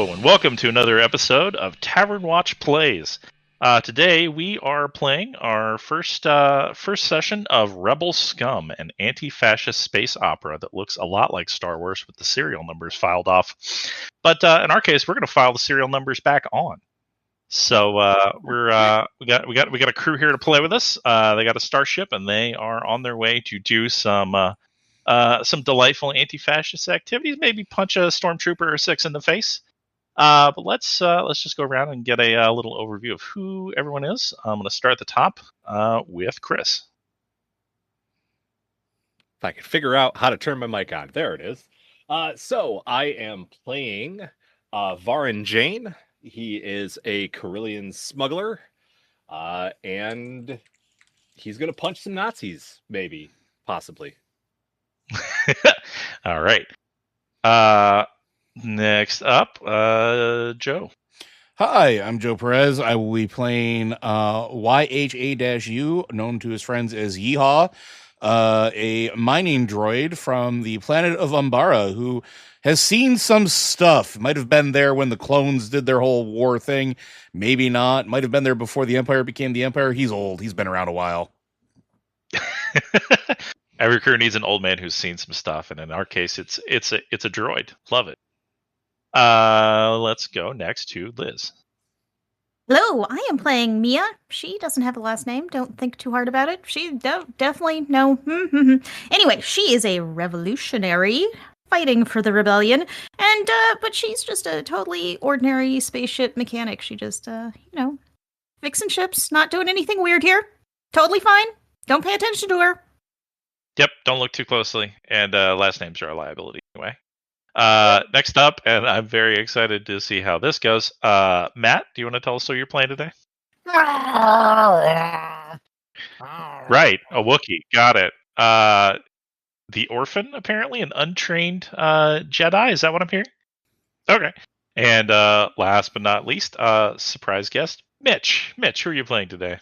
Hello, and welcome to another episode of Tavern Watch Plays. Today we are playing our first session of Rebel Scum, an anti-fascist space opera that looks a lot like Star Wars with the serial numbers filed off. But in our case, we're going to file the serial numbers back on. So we got a crew here to play with us. They got a starship, and they are on their way to do some delightful anti-fascist activities. Maybe punch a stormtrooper or six in the face. But let's just go around and get a little overview of who everyone is. I'm going to start at the top with Chris. If I could figure out how to turn my mic on. There it is. So I am playing Varin Jayne. He is a Corellian smuggler. And he's going to punch some Nazis, maybe, possibly. All right. Next up, Joe. Hi, I'm Joe Perez. I will be playing YHA-U, known to his friends as Yeehaw, a mining droid from the planet of Umbara who has seen some stuff. Might have been there when the clones did their whole war thing. Maybe not. Might have been there before the Empire became the Empire. He's old. He's been around a while. Every crew needs an old man who's seen some stuff, and in our case, it's a droid. Love it. Let's go next to Liz. Hello, I am playing Mia. She doesn't have a last name. Don't think too hard about it. She definitely no. Anyway, she is a revolutionary fighting for the rebellion, and but she's just a totally ordinary spaceship mechanic. She just fixing ships, not doing anything weird here. Totally fine. Don't pay attention to her. Yep, don't look too closely. And last names are a liability anyway. Next up, and I'm very excited to see how this goes. Matt, do you want to tell us who you're playing today? Right, a Wookiee. Got it. The Orphan, apparently, an untrained Jedi. Is that what I'm hearing? Okay. And last but not least, surprise guest, Mitch. Mitch, who are you playing today?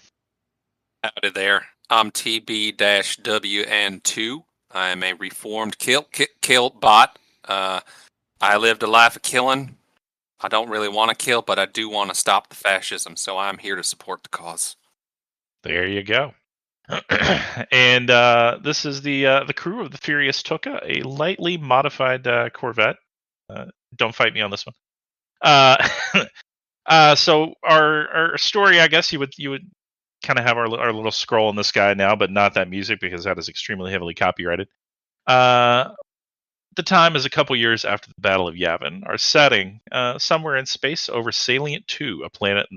Howdy there. I'm TB-WN2. I'm a reformed kill bot. I lived a life of killing. I don't really want to kill, but I do want to stop the fascism, so I'm here to support the cause. There you go. And this is the crew of the Furious Tooka, a lightly modified Corvette. Don't fight me on this one. So our story, I guess you would kind of have our little scroll in the sky now, but not that music because that is extremely heavily copyrighted. The time is a couple years after the Battle of Yavin. Our setting, somewhere in space over Salient 2, a planet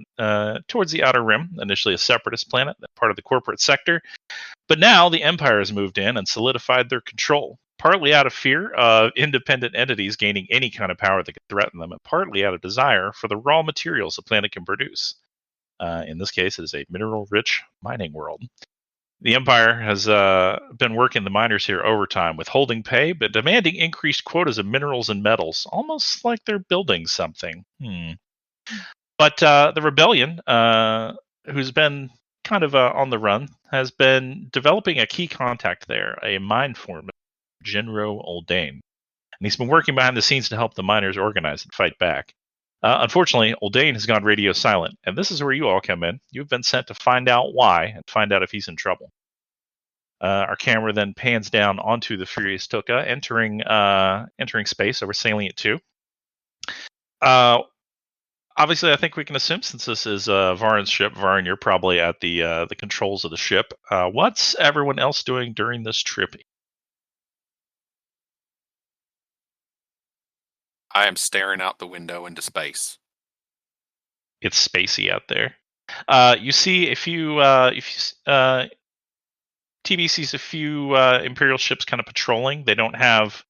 towards the Outer Rim, initially a separatist planet, part of the corporate sector. But now the Empire has moved in and solidified their control, partly out of fear of independent entities gaining any kind of power that could threaten them, and partly out of desire for the raw materials the planet can produce. In this case, it is a mineral-rich mining world. The Empire has been working the miners here overtime, withholding pay, but demanding increased quotas of minerals and metals, almost like they're building something. But the rebellion, who's been kind of on the run, has been developing a key contact there, a mine foreman, Genro Oldane. And he's been working behind the scenes to help the miners organize and fight back. Unfortunately, Oldane has gone radio silent, and this is where you all come in. You've been sent to find out why and find out if he's in trouble. Our camera then pans down onto the Furious Tooka, entering space over Salient 2. Obviously, I think we can assume, since this is Varin's ship, Varin, you're probably at the controls of the ship. What's everyone else doing during this trip? I am staring out the window into space. It's spacey out there. You see a few TB sees a few Imperial ships kind of patrolling. They don't have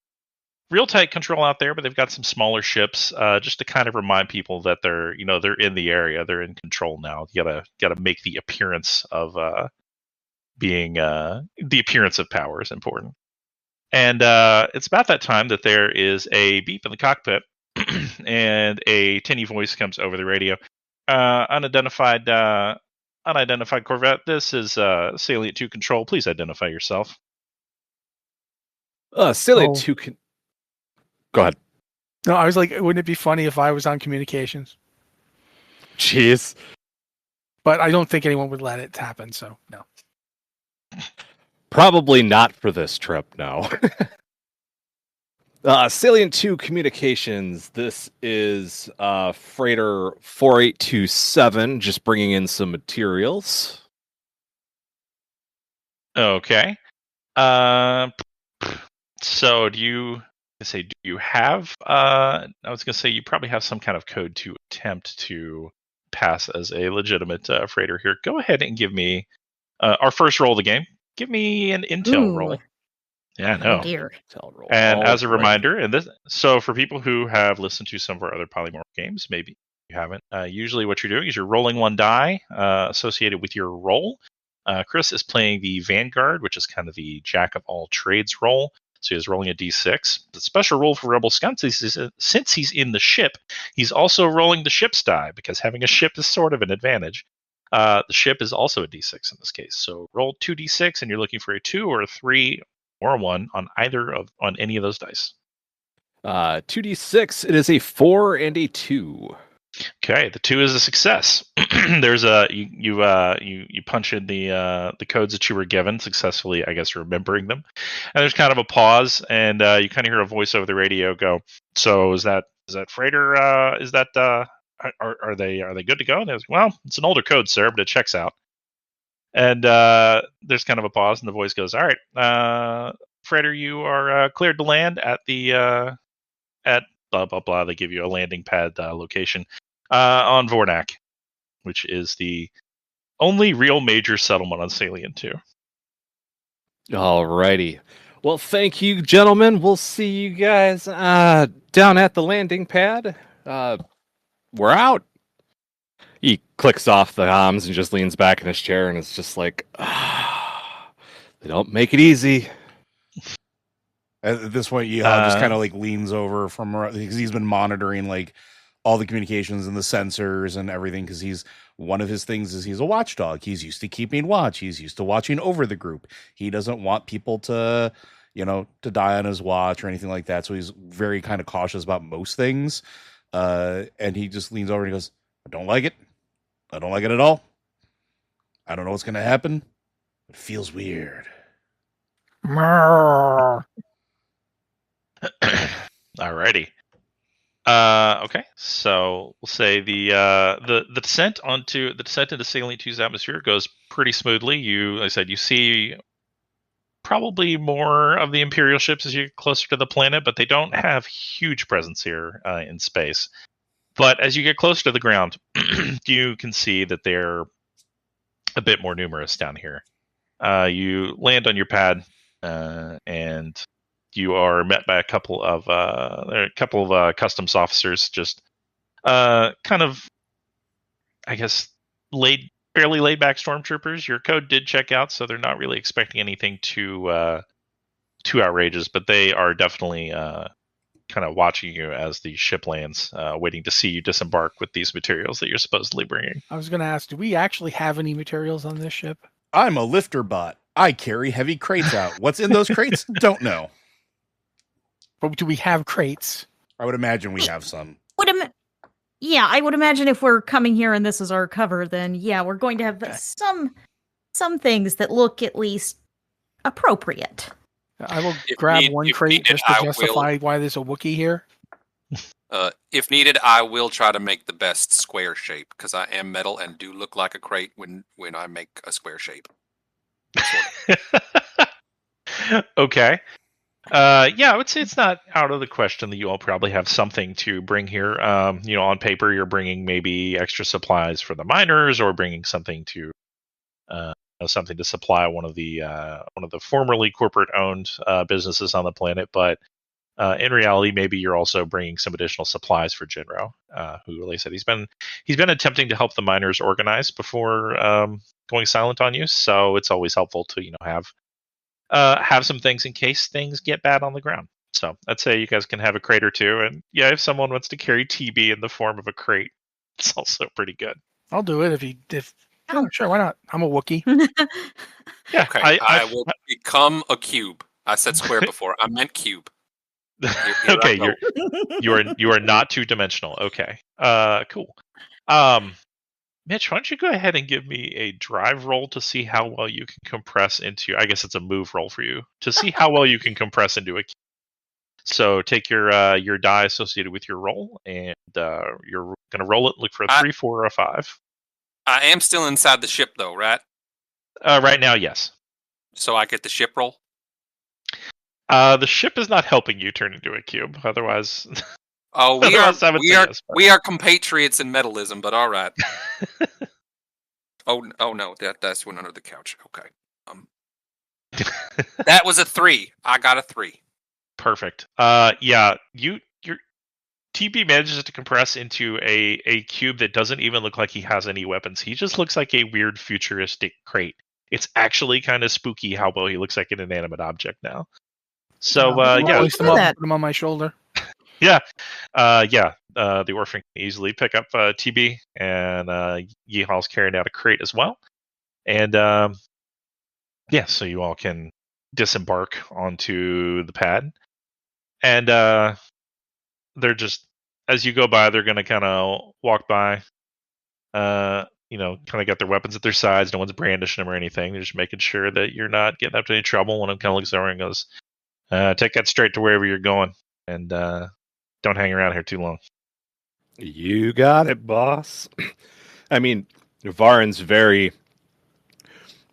real tight control out there, but they've got some smaller ships just to kind of remind people that they're in the area. They're in control now. You gotta make the appearance of being the appearance of power is important. And it's about that time that there is a beep in the cockpit, and a tinny voice comes over the radio. Unidentified Corvette. This is Salient 2 Control. Please identify yourself. Salient 2 Go ahead. No, I was like, wouldn't it be funny if I was on communications? Jeez. But I don't think anyone would let it happen, so no. Probably not for this trip, no. Salient 2 Communications. This is Freighter 4827, just bringing in some materials. Okay. So do you have I was gonna say you probably have some kind of code to attempt to pass as a legitimate freighter here. Go ahead and give me our first roll of the game. Give me an intel Ooh. roll. Yeah, Oh no. dear. And as a Alright. reminder, so for people who have listened to some of our other polymorph games, maybe you haven't. Usually, what you're doing is you're rolling one die associated with your roll. Chris is playing the Vanguard, which is kind of the jack of all trades role. So he's rolling a d6. The special rule for Rebel Scum, since he's in the ship, he's also rolling the ship's die, because having a ship is sort of an advantage. The ship is also a d6 in this case. So roll 2d6, and you're looking for a 2 or a 3 or a 1 on on any of those dice. 2d6, it is a 4 and a 2. Okay, the 2 is a success. There's you punch in the codes that you were given successfully, I guess, remembering them. And there's kind of a pause, and you kind of hear a voice over the radio go, "So is that freighter? Are they good to go?" And there's, "Well, it's an older code, sir, but it checks out." And there's kind of a pause, and the voice goes, "All right, freighter, you are cleared to land at the at blah blah blah." They give you a landing pad location on Vornak, which is the only real major settlement on Salient 2. Alrighty. Well, thank you, gentlemen. We'll see you guys down at the landing pad. We're out. He clicks off the comms and just leans back in his chair and is just like, they don't make it easy. At this point, Yeehaw just kind of like leans over from because he's been monitoring like all the communications and the sensors and everything, because one of his things is he's a watchdog. He's used to keeping watch. He's used to watching over the group. He doesn't want people to die on his watch or anything like that. So he's very kind of cautious about most things. And he just leans over and he goes, "I don't like it. I don't like it at all. I don't know what's going to happen. It feels weird." Alrighty. Okay, so we'll say the descent into Salient 2's atmosphere goes pretty smoothly. Like I said, you see probably more of the Imperial ships as you get closer to the planet, but they don't have huge presence here in space. But as you get closer to the ground, you can see that they're a bit more numerous down here. You land on your pad, and you are met by a couple of customs officers, just kind of, I guess, fairly laid back stormtroopers. Your code did check out, so they're not really expecting anything too outrageous, but they are definitely kind of watching you as the ship lands, waiting to see you disembark with these materials that you're supposedly bringing. I was going to ask, do we actually have any materials on this ship? I'm a lifter bot. I carry heavy crates out. What's in those crates? Don't know. But do we have crates? I would imagine we have some. Yeah, I would imagine if we're coming here and this is our cover, then yeah, we're going to have some things that look at least appropriate. I will grab one crate just to justify why there's a Wookiee here. If needed, I will try to make the best square shape, because I am metal and do look like a crate when I make a square shape. Sort of. Okay. Yeah, I would say it's not out of the question that you all probably have something to bring here. On paper, you're bringing maybe extra supplies for the miners, or bringing something to supply one of the formerly corporate-owned businesses on the planet. But in reality, maybe you're also bringing some additional supplies for Jinro, who, like I said, he's been attempting to help the miners organize before going silent on you. So it's always helpful to have some things in case things get bad on the ground. So I'd say you guys can have a crate or two, and yeah, if someone wants to carry TB in the form of a crate, it's also pretty good. I'll do it oh, sure, why not? I'm a Wookiee. Yeah, okay, I will become a cube. I said square before. I meant cube. Okay, you are not two-dimensional. Okay. Cool. Mitch, why don't you go ahead and give me a drive roll to see how well you can compress into, I guess it's a move roll for you, to see how well you can compress into a cube. So take your die associated with your roll, and you're going to roll it, look for a 3, 4, or a 5. I am still inside the ship, though, right? Right now, yes. So I get the ship roll? The ship is not helping you turn into a cube. Otherwise... Oh, we are compatriots in metalism, but all right. Oh no, that's one under the couch. Okay. That was a 3. I got a 3. Perfect. Yeah, your TB manages to compress into a cube that doesn't even look like he has any weapons. He just looks like a weird futuristic crate. It's actually kind of spooky how well he looks like an inanimate object now. So yeah, put him on my shoulder. Yeah, the orphan can easily pick up TB, and Yeehal's carrying out a crate as well. And yeah, so you all can disembark onto the pad. And they're just, as you go by, they're going to kind of walk by, kind of got their weapons at their sides. No one's brandishing them or anything. They're just making sure that you're not getting up to any trouble. One of them kind of looks over and goes, take that straight to wherever you're going. And don't hang around here too long. You got it, boss. I mean, Varin's very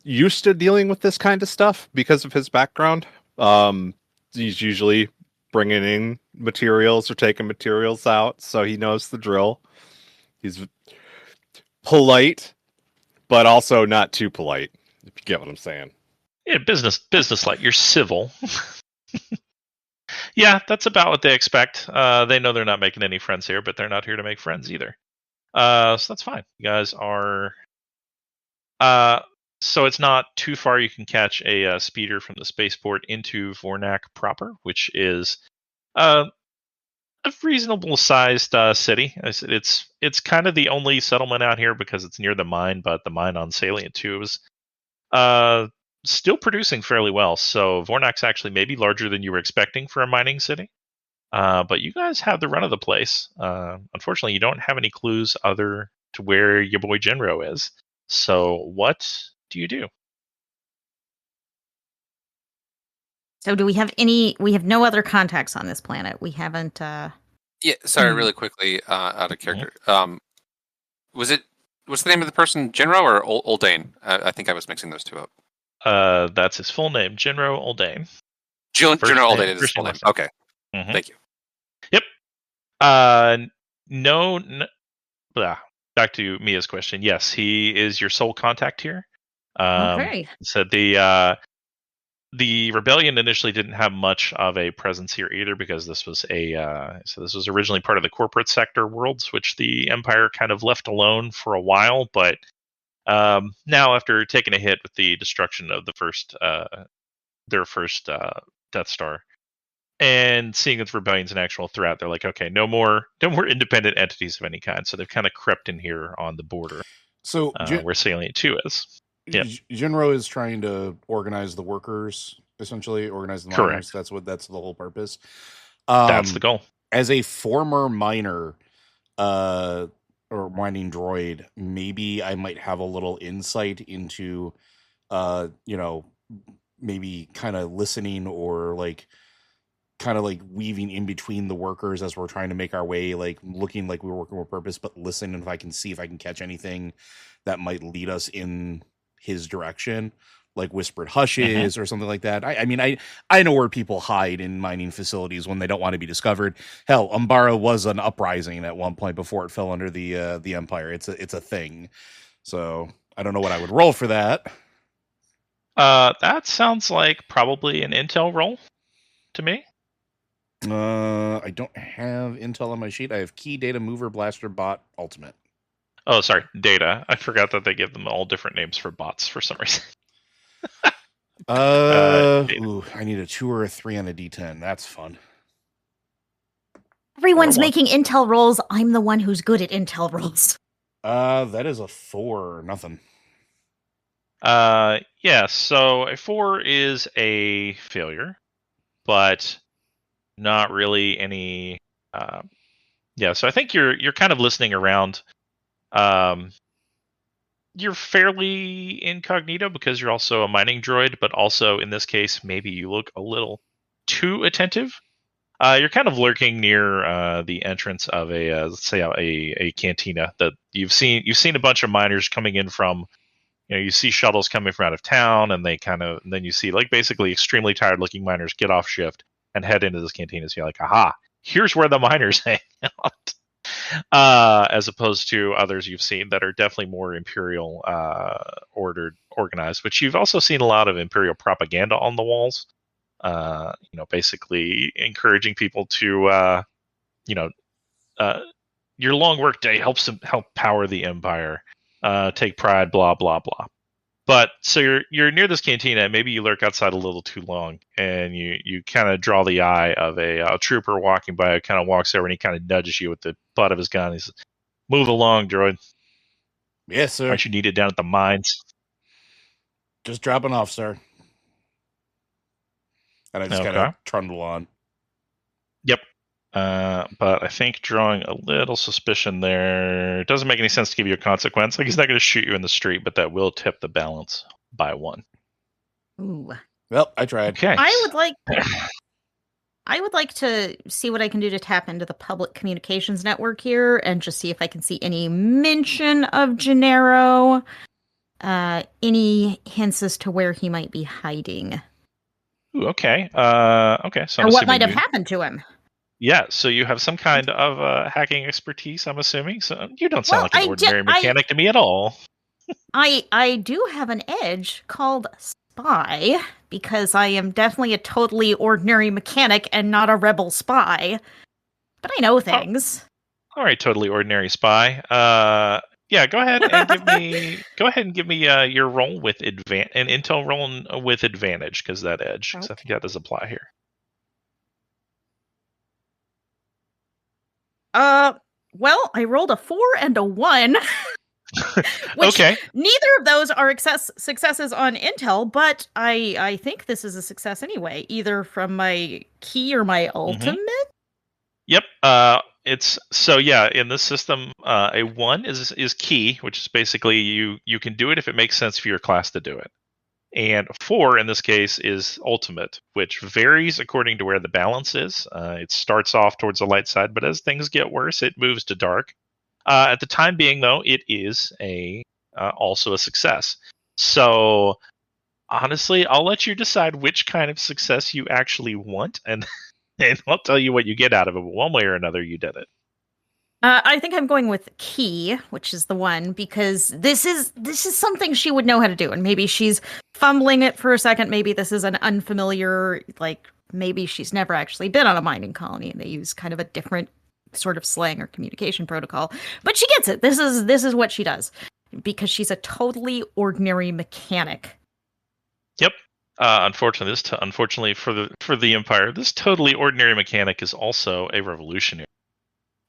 used to dealing with this kind of stuff because of his background. He's usually bringing in materials or taking materials out, so he knows the drill. He's polite, but also not too polite, if you get what I'm saying. Yeah, business like. You're civil. Yeah, that's about what they expect. They know they're not making any friends here, but they're not here to make friends either. So that's fine. You guys are... so it's not too far. You can catch a speeder from the spaceport into Vornak proper, which is a reasonable-sized city. It's kind of the only settlement out here because it's near the mine, but the mine on Salient 2 is still producing fairly well. So Vornak's actually maybe larger than you were expecting for a mining city. But you guys have the run of the place. Unfortunately, you don't have any clues other to where your boy Jinro is. So what do you do? So do we have any... We have no other contacts on this planet. We haven't... Yeah, sorry, really quickly, out of character. What's the name of the person, Jinro or Uldane? I think I was mixing those two up. That's his full name, Jinro Uldane. Jinro Uldane is his full name. Okay. Mm-hmm. Thank you. Yep. No. Back to Mia's question. Yes, he is your sole contact here. Okay. So the rebellion initially didn't have much of a presence here either because this was this was originally part of the corporate sector worlds, which the Empire kind of left alone for a while. But now, after taking a hit with the destruction of their first Death Star, and seeing that the rebellion's an actual threat, they're like, okay, no more independent entities of any kind. So they've kind of crept in here on the border. So where Salient 2 is. Yeah. Jinro is trying to organize the workers, essentially organize the miners. That's the whole purpose. That's the goal. As a former miner, or mining droid, maybe I might have a little insight into, maybe kind of listening or kind of weaving in between the workers as we're trying to make our way, looking like we're working with purpose, but listen if I can see if I can catch anything that might lead us in his direction, like whispered hushes or something like that. I mean, I know where people hide in mining facilities when they don't want to be discovered. Hell, Umbara was an uprising at one point before it fell under the Empire. It's a thing. So I don't know what I would roll for that. That sounds like probably an intel roll to me. I don't have intel on my sheet. I have key, data, mover, blaster, bot, ultimate. Oh, sorry, data. I forgot that they give them all different names for bots for some reason. I need a 2 or a 3 on a D10. That's fun. Everyone's making intel rolls. I'm the one who's good at intel rolls. That is a 4 or nothing. Yeah, so a 4 is a failure, but not really any. Yeah, so I think you're kind of listening around. You're fairly incognito because you're also a mining droid, but also in this case, maybe you look a little too attentive. You're kind of lurking near the entrance of let's say a cantina that you've seen a bunch of miners coming in from. You see shuttles coming from out of town, and then you see like basically extremely tired looking miners get off shift and head into this cantina. So you're like, aha, here's where the miners hang out. As opposed to others you've seen that are definitely more imperial organized, which you've also seen a lot of imperial propaganda on the walls. Basically encouraging people to, your long work day help power the empire, take pride, blah, blah, blah. But so you're near this cantina, and maybe you lurk outside a little too long, and you kind of draw the eye of a trooper walking by. Who kind of walks over and he kind of nudges you with the butt of his gun. He says, "Move along, droid." Yes, sir. Aren't you needed down at the mines? Just dropping off, sir. And I just kind of trundle on. Yep. But I think drawing a little suspicion there, it doesn't make any sense to give you a consequence. Like, he's not going to shoot you in the street, but that will tip the balance by 1. Ooh. Well, I tried. Okay. I would like to see what I can do to tap into the public communications network here and just see if I can see any mention of Gennaro, any hints as to where he might be hiding. Ooh, okay. Okay. So or what might have happened to him. Yeah, so you have some kind of hacking expertise, I'm assuming. So you don't sound like an ordinary mechanic to me at all. I do have an edge called spy, because I am definitely a totally ordinary mechanic and not a rebel spy. But I know things. All right, totally ordinary spy. Yeah, go ahead and give me your roll with an intel roll with advantage, because that edge. Okay. I think that does apply here. Well, I rolled a 4 and a 1. Which okay. Neither of those are successes on intel, but I think this is a success anyway, either from my key or my ultimate. Yep. It's so in this system, a 1 is key, which is basically you can do it if it makes sense for your class to do it. And 4 in this case is ultimate, which varies according to where the balance is. It starts off towards the light side, but as things get worse, it moves to dark. At the time being, though, it is also a success. So honestly, I'll let you decide which kind of success you actually want, and I'll tell you what you get out of it. But one way or another, you did it. I think I'm going with key, which is the 1, because this is something she would know how to do, and maybe she's fumbling it for a second. Maybe this is an unfamiliar, like maybe she's never actually been on a mining colony, and they use kind of a different sort of slang or communication protocol. But she gets it. This is what she does, because she's a totally ordinary mechanic. Yep. Unfortunately for the Empire, this totally ordinary mechanic is also a revolutionary.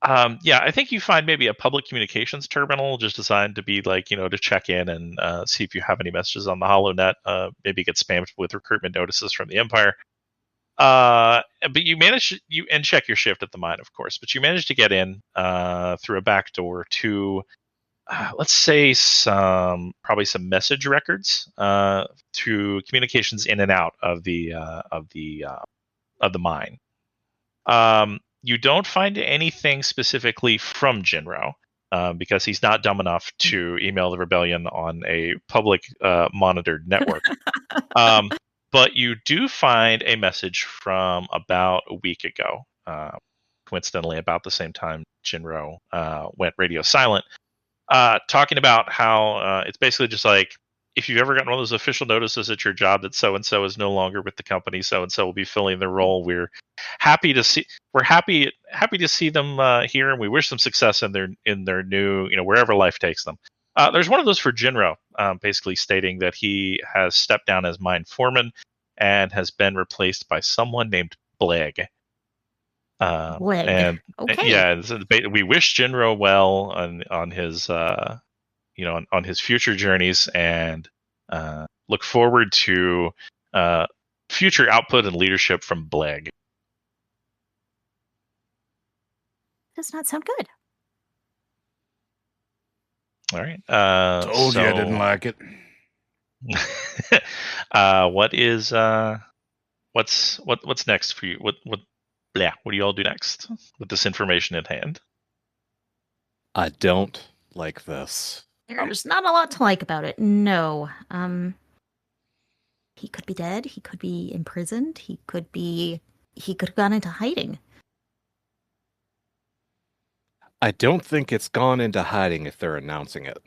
I think you find maybe a public communications terminal just designed to be like, to check in and see if you have any messages on the HoloNet. Maybe get spammed with recruitment notices from the Empire. But you and check your shift at the mine, of course. But you managed to get in through a back door to, let's say, probably some message records to communications in and out of the mine. You don't find anything specifically from Jinro, because he's not dumb enough to email the rebellion on a public monitored network. But you do find a message from about a week ago, coincidentally about the same time Jinro went radio silent, talking about how it's basically just like, if you've ever gotten one of those official notices at your job that so-and-so is no longer with the company, so-and-so will be filling their role, we're happy to see them here, and we wish them success in their new, wherever life takes them. There's one of those for Jinro, basically stating that he has stepped down as mine foreman and has been replaced by someone named Bleg. Bleg. And okay. Yeah, we wish Jinro well on his on his future journeys, and look forward to future output and leadership from Bleg. Does not sound good. All right. Told you I didn't like it. What's next for you? What do you all do next with this information in hand? I don't like this. There's not a lot to like about it. No. He could be dead. He could be imprisoned. He could have gone into hiding. I don't think it's gone into hiding if they're announcing it.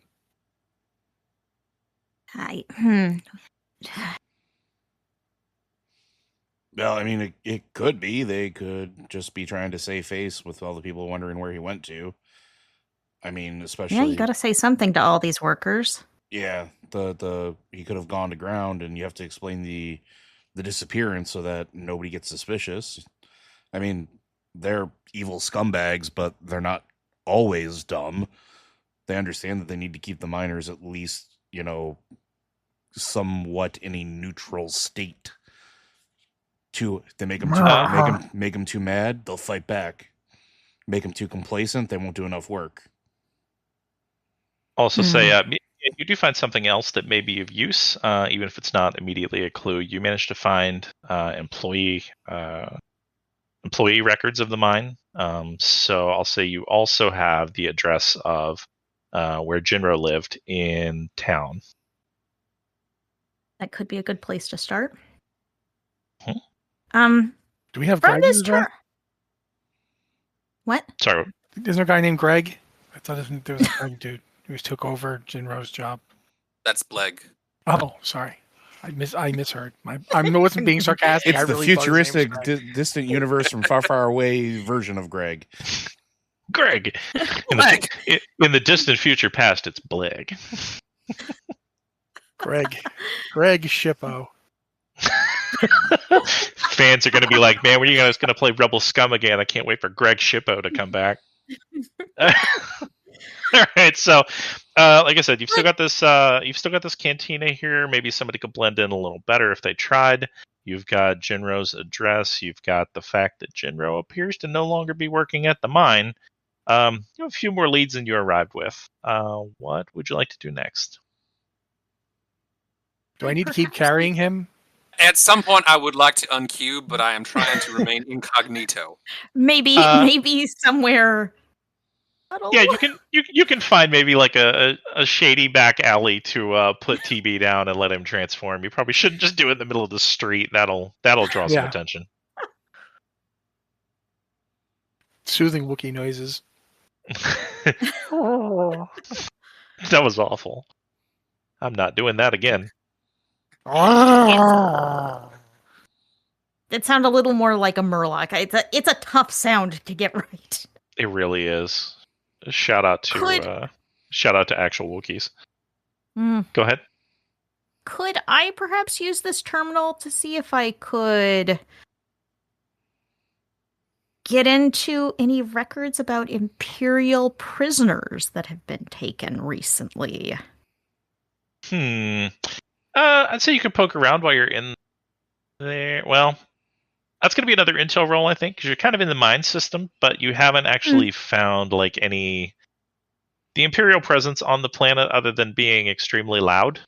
Well, I mean, it could be. They could just be trying to save face with all the people wondering where he went to. I mean, especially... Yeah, you got to say something to all these workers. Yeah, he could have gone to ground, and you have to explain the disappearance so that nobody gets suspicious. I mean, they're evil scumbags, but they're not always dumb. They understand that they need to keep the miners at least, somewhat in a neutral state. They make them too mad, they'll fight back. Make them too complacent, they won't do enough work. Also say, you do find something else that may be of use, even if it's not immediately a clue. You managed to find employee records of the mine. So I'll say you also have the address of where Jinro lived in town. That could be a good place to start. Do we have Greg? What? Sorry. Isn't there a guy named Greg? I thought there was a Greg dude who took over Jinro's job. That's Bleg. Oh, sorry. I misheard. I wasn't being sarcastic. It's the futuristic, distant universe from far, far away version of Greg. Greg. In the distant future past, it's Bleg. Greg Shippo. Fans are going to be like, man, when are you guys going to play Rebel Scum again? I can't wait for Greg Shippo to come back. All right, so like I said, you've still got this cantina here. Maybe somebody could blend in a little better if they tried. You've got Jinro's address. You've got the fact that Jinro appears to no longer be working at the mine. You have a few more leads than you arrived with. What would you like to do next? Do I need to keep carrying him? At some point, I would like to uncube, but I am trying to remain incognito. Maybe somewhere. Yeah, you can find maybe like a shady back alley to put TB down and let him transform. You probably shouldn't just do it in the middle of the street. That'll draw some attention. Soothing Wookiee noises. Oh. That was awful. I'm not doing that again. It sounded a little more like a Murloc. It's a tough sound to get right. It really is. Shout out to actual Wookiees. Go ahead. Could I perhaps use this terminal to see if I could get into any records about Imperial prisoners that have been taken recently? I'd say you can poke around while you're in there. Well, that's going to be another intel roll, I think, because you're kind of in the mine system, but you haven't actually found like the Imperial presence on the planet, other than being extremely loud,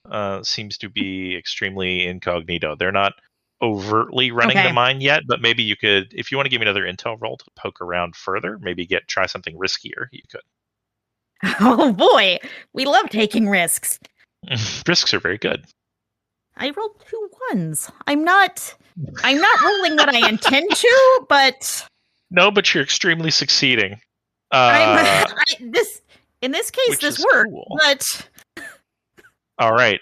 seems to be extremely incognito. They're not overtly running the mine yet, but maybe you could, if you want to give me another intel roll to poke around further, maybe try something riskier. You could. Oh boy, we love taking risks. Risks are very good. I rolled 2 1s. I'm not rolling that I intend to, but no, but you're extremely succeeding. In this case, this worked. Cool. But all right,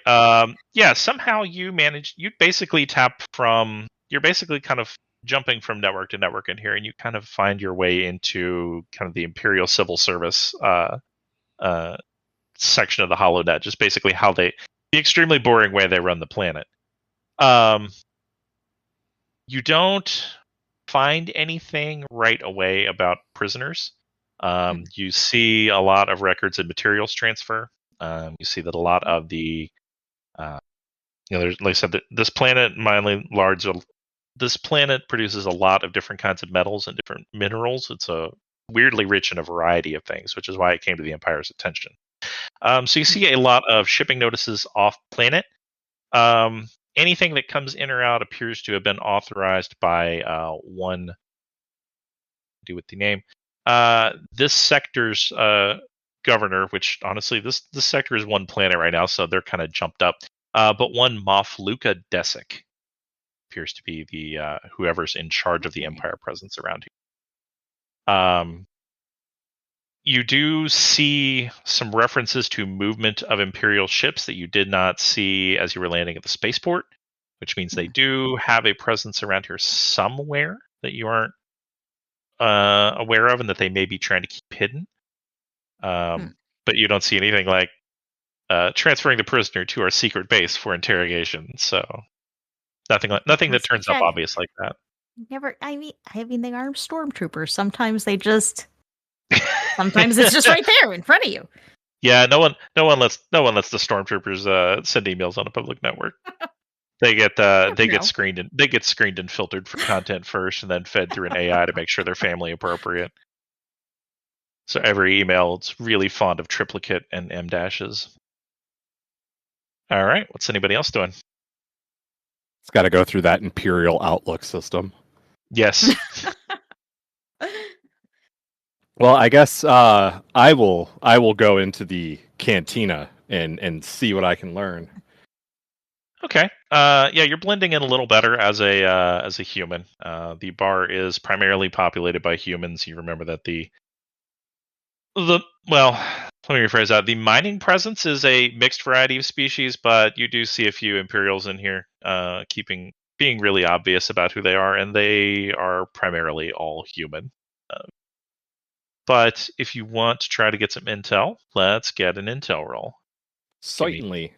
yeah. Somehow you basically tap from. You're basically kind of jumping from network to network in here, and you kind of find your way into kind of the Imperial Civil Service section of the HoloNet. Just basically how the extremely boring way they run the planet. You don't find anything right away about prisoners. You see a lot of records and materials transfer. You see that a lot of the, there's, like I said, this planet, this planet produces a lot of different kinds of metals and different minerals. It's a weirdly rich in a variety of things, which is why it came to the Empire's attention. So you see a lot of shipping notices off planet. Anything that comes in or out appears to have been authorized by one. Do with the name. This sector's governor, which honestly, this sector is one planet right now, so they're kind of jumped up. But one Mofluka Desic appears to be the whoever's in charge of the Empire presence around here. You do see some references to movement of Imperial ships that you did not see as you were landing at the spaceport, which means they do have a presence around here somewhere that you aren't aware of and that they may be trying to keep hidden. But you don't see anything like transferring the prisoner to our secret base for interrogation. So nothing that turns up obvious like that. I mean, they are stormtroopers. Sometimes it's just right there in front of you. Yeah, no one lets the stormtroopers send emails on a public network. They get screened and filtered for content first, and then fed through an AI to make sure they're family appropriate. So every email is really fond of triplicate and M dashes. All right, what's anybody else doing? It's got to go through that Imperial Outlook system. Yes. Well, I guess I will go into the cantina and see what I can learn. Okay. Yeah, you're blending in a little better as a human. The bar is primarily populated by humans. You remember that let me rephrase that. The mining presence is a mixed variety of species, but you do see a few Imperials in here, being really obvious about who they are, and they are primarily all human. But if you want to try to get some intel, let's get an intel roll. Certainly.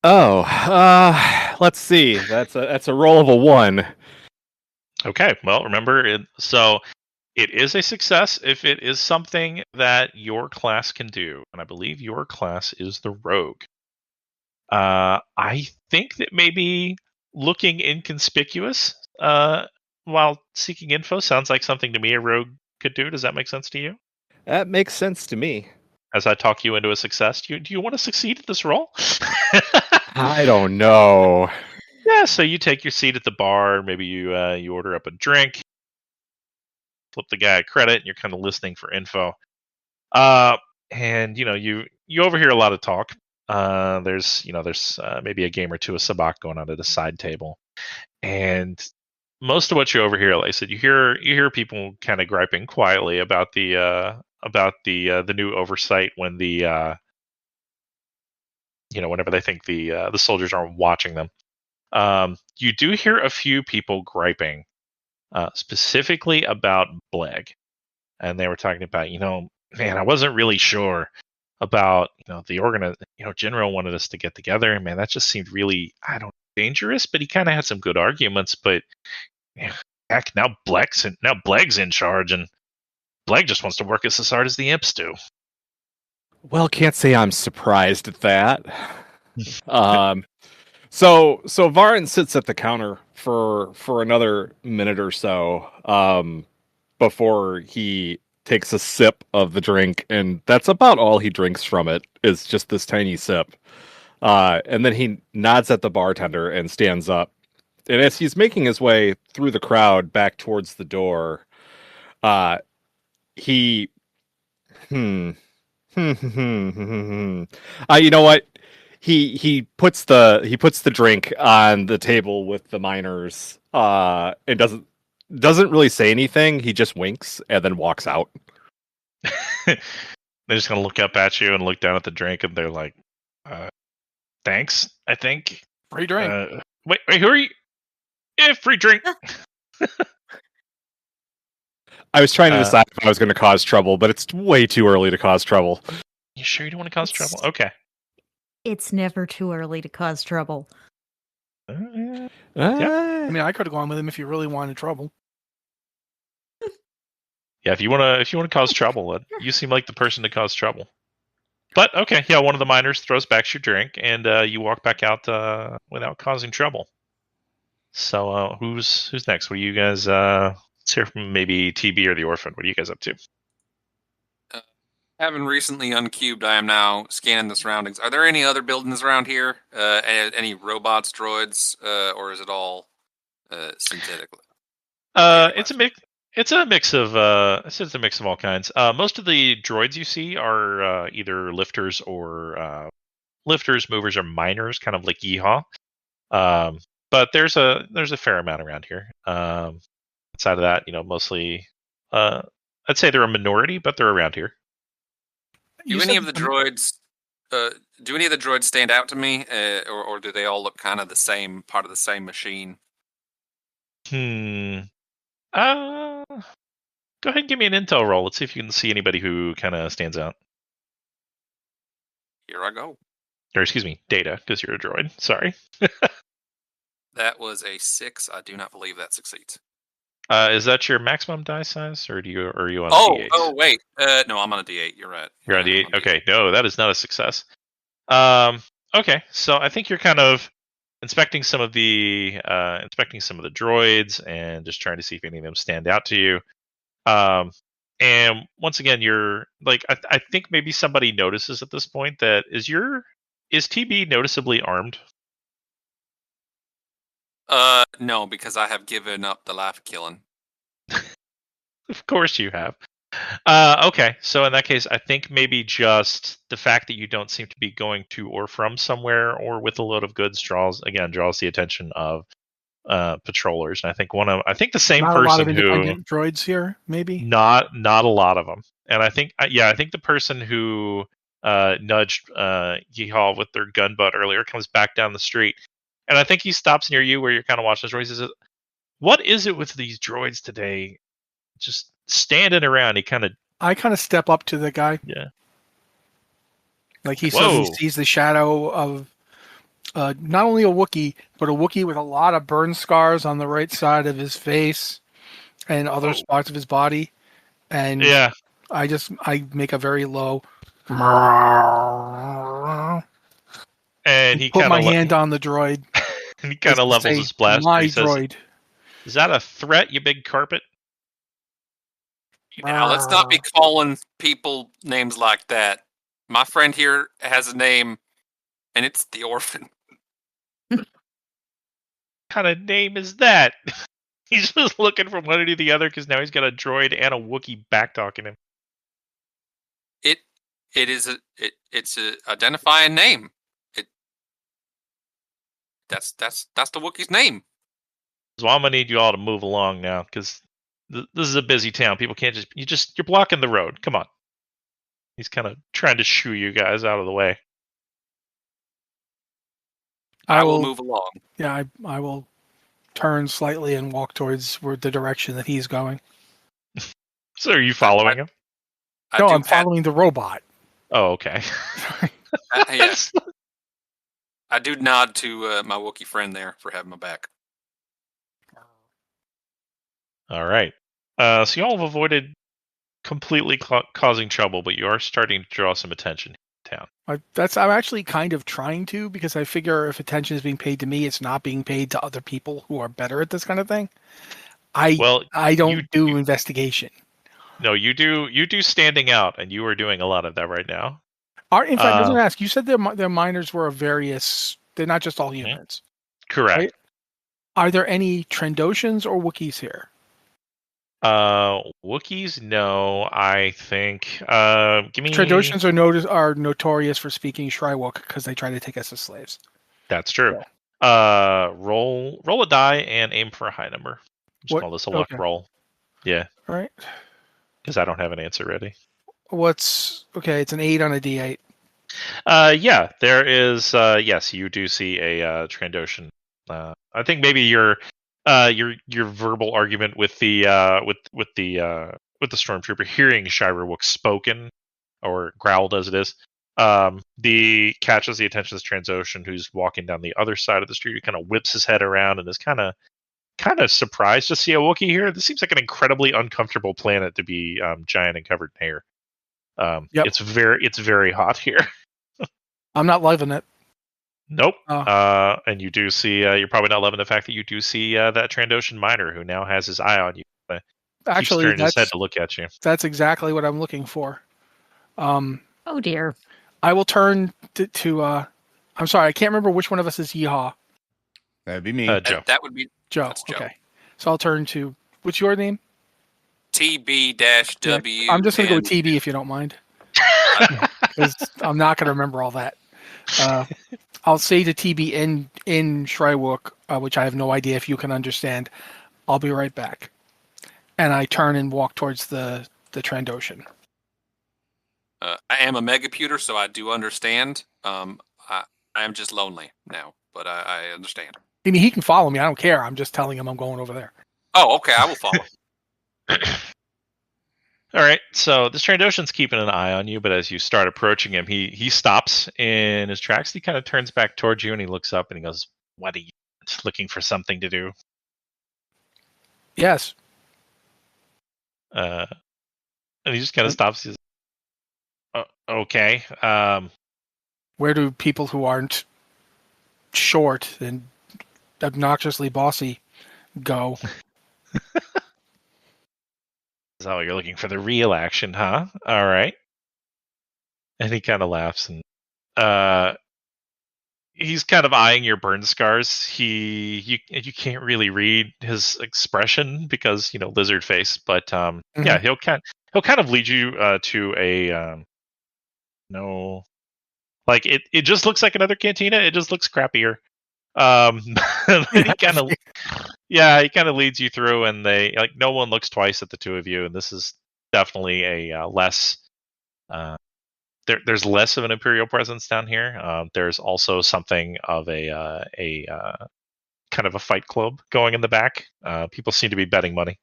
Oh, let's see. That's a roll of a 1. Okay. Well, remember, it is a success if it is something that your class can do, and I believe your class is the rogue. I think that maybe looking inconspicuous while seeking info sounds like something to me a rogue could do. Does that make sense to you? That makes sense to me. As I talk you into a success, do you want to succeed at this role? I don't know. Yeah, so you take your seat at the bar. Maybe you order up a drink, flip the guy a credit, and you're kind of listening for info. And you overhear a lot of talk. There's maybe a game or two of sabacc going on at a side table, and most of what you overhear, like I said, you hear people kind of griping quietly about the new oversight when whenever they think the soldiers aren't watching them. You do hear a few people griping specifically about Bleg, and they were talking about, man, I wasn't really sure about the General wanted us to get together, and man, that just seemed really dangerous, but he kind of had some good arguments, but heck, now Bleg's in charge, and Bleg just wants to work us as hard as the imps do. Well, can't say I'm surprised at that. So Varin sits at the counter for another minute or so before he takes a sip of the drink, and that's about all he drinks from it, is just this tiny sip. And then he nods at the bartender and stands up. And as he's making his way through the crowd back towards the door, you know what? He puts the drink on the table with the miners, and doesn't really say anything. He just winks and then walks out. They're just gonna look up at you and look down at the drink, and they're like, "Thanks, I think." Free drink. Wait, who are you? Yeah, free drink. I was trying to decide if I was going to cause trouble, but it's way too early to cause trouble. You sure you don't want to cause trouble? Okay. It's never too early to cause trouble. Yeah. I mean, I could have gone with him if you really wanted trouble. Yeah, if you want to cause trouble, you seem like the person to cause trouble. But okay, yeah, one of the miners throws back your drink, and you walk back out without causing trouble. So who's next? What do you guys? Let's hear from maybe TB or the Orphan. What are you guys up to? Having recently uncubed, I am now scanning the surroundings. Are there any other buildings around here? Any robots, droids, or is it all synthetic? It's a mix. It's a mix of it's a mix of all kinds. Most of the droids you see are either lifters or lifters, movers, or miners, kind of like Yeehaw. But there's a fair amount around here. Outside of that, mostly, I'd say they're a minority, but they're around here. Do any of the droids stand out to me, or do they all look kind of the same, part of the same machine? Go ahead and give me an intel roll. Let's see if you can see anybody who kind of stands out. Here I go. Or excuse me, data, because you're a droid. Sorry. That was a 6. I do not believe that succeeds. Is that your maximum die size, or are you on a D8? Oh, wait. No, I'm on a D8. You're right. You're on D8? Okay, no, that is not a success. Okay, so I think you're kind of inspecting some of the droids and just trying to see if any of them stand out to you. And once again, you're like, I think maybe somebody notices at this point that is TB noticeably armed? No, because I have given up the life killing. Of course you have. Okay, so in that case, I think maybe just the fact that you don't seem to be going to or from somewhere or with a load of goods draws the attention of patrollers. And I think the same not person a lot of who independent droids here, maybe not a lot of them. And I think the person who nudged Yeehaw with their gun butt earlier comes back down the street, and I think he stops near you where you're kind of watching the droids. He says, "What is it with these droids today? Just standing around." I kind of step up to the guy. Yeah. Like he suddenly sees the shadow of not only a Wookiee, but a Wookiee with a lot of burn scars on the right side of his face and other spots of his body. And yeah, I make a very low. And he put my hand on the droid. And he kind of levels his blast. My droid. Is that a threat, you big carpet? Now, let's not be calling people names like that. My friend here has a name, and it's the Orphan. What kind of name is that? He's just looking from one to the other because now he's got a droid and a Wookiee backtalking him. It's a identifying name. That's the Wookiee's name. So I'm gonna need you all to move along now because this is a busy town. People can't you're blocking the road. Come on. He's kind of trying to shoo you guys out of the way. I will move along. Yeah, I will turn slightly and walk towards the direction that he's going. So are you following him? No, I'm following the robot. Oh, okay. Yes. I do nod to my Wookiee friend there for having my back. All right. So you all have avoided completely causing trouble, but you are starting to draw some attention in town. I'm actually kind of trying to, because I figure if attention is being paid to me, it's not being paid to other people who are better at this kind of thing. I don't do investigation. No, you do standing out, and you are doing a lot of that right now. In fact, I was going to ask, you said their miners were various, they're not just all humans. Correct. Right? Are there any Trandoshans or Wookiees here? Wookiees, no. I think give me Trandoshans are notorious for speaking Shrywook because they try to take us as slaves. That's true. Yeah. Roll a die and aim for a high number. Just call this a luck roll. Yeah. All right. Because I don't have an answer ready. It's an 8 on a D8. Yeah, there is. Yes, you do see a Trandoshan. I think maybe your verbal argument with the stormtrooper hearing Shrywook spoken or growled as it is, catches the attention of this Trandoshan who's walking down the other side of the street. He kind of whips his head around and is kind of surprised to see a Wookiee here. This seems like an incredibly uncomfortable planet to be giant and covered in hair. Yep. It's very hot here. I'm not loving it. Nope. Oh. And you do see, you're probably not loving the fact that you do see that Trandoshan miner who now has his eye on you. Keeps Actually, turning his head to look at you. That's exactly what I'm looking for. Oh dear. I will turn to I'm sorry, I can't remember which one of us is Yeehaw. That'd be me. Joe. That would be Joe. That's Joe. Okay. So I'll turn to what's your name? TB-W. I'm just gonna go with TB if you don't mind. Because I'm not gonna remember all that. I'll say to TB in Shrywook, which I have no idea if you can understand. I'll be right back. And I turn and walk towards the Trandoshan. I am a megaputer, so I do understand. I am just lonely now, but I understand. I mean, he can follow me. I don't care. I'm just telling him I'm going over there. Oh, okay. I will follow. All right, so this Trandoshan's keeping an eye on you, but as you start approaching him, he stops in his tracks. He kind of turns back towards you, and he looks up, and he goes, "What are you looking for? Something to do?" Yes. And he just kind of stops. He's, okay. Where do people who aren't short and obnoxiously bossy go? So you're looking for the real action, huh? All right. And he kind of laughs, and he's kind of eyeing your burn scars. You can't really read his expression because lizard face, but yeah, he'll kind of lead you to a no, like it just looks like another cantina. It just looks crappier. He kind of he kind of leads you through, and they no one looks twice at the two of you, and this is definitely a less. There's less of an Imperial presence down here. There's also something of a kind of a fight club going in the back. People seem to be betting money.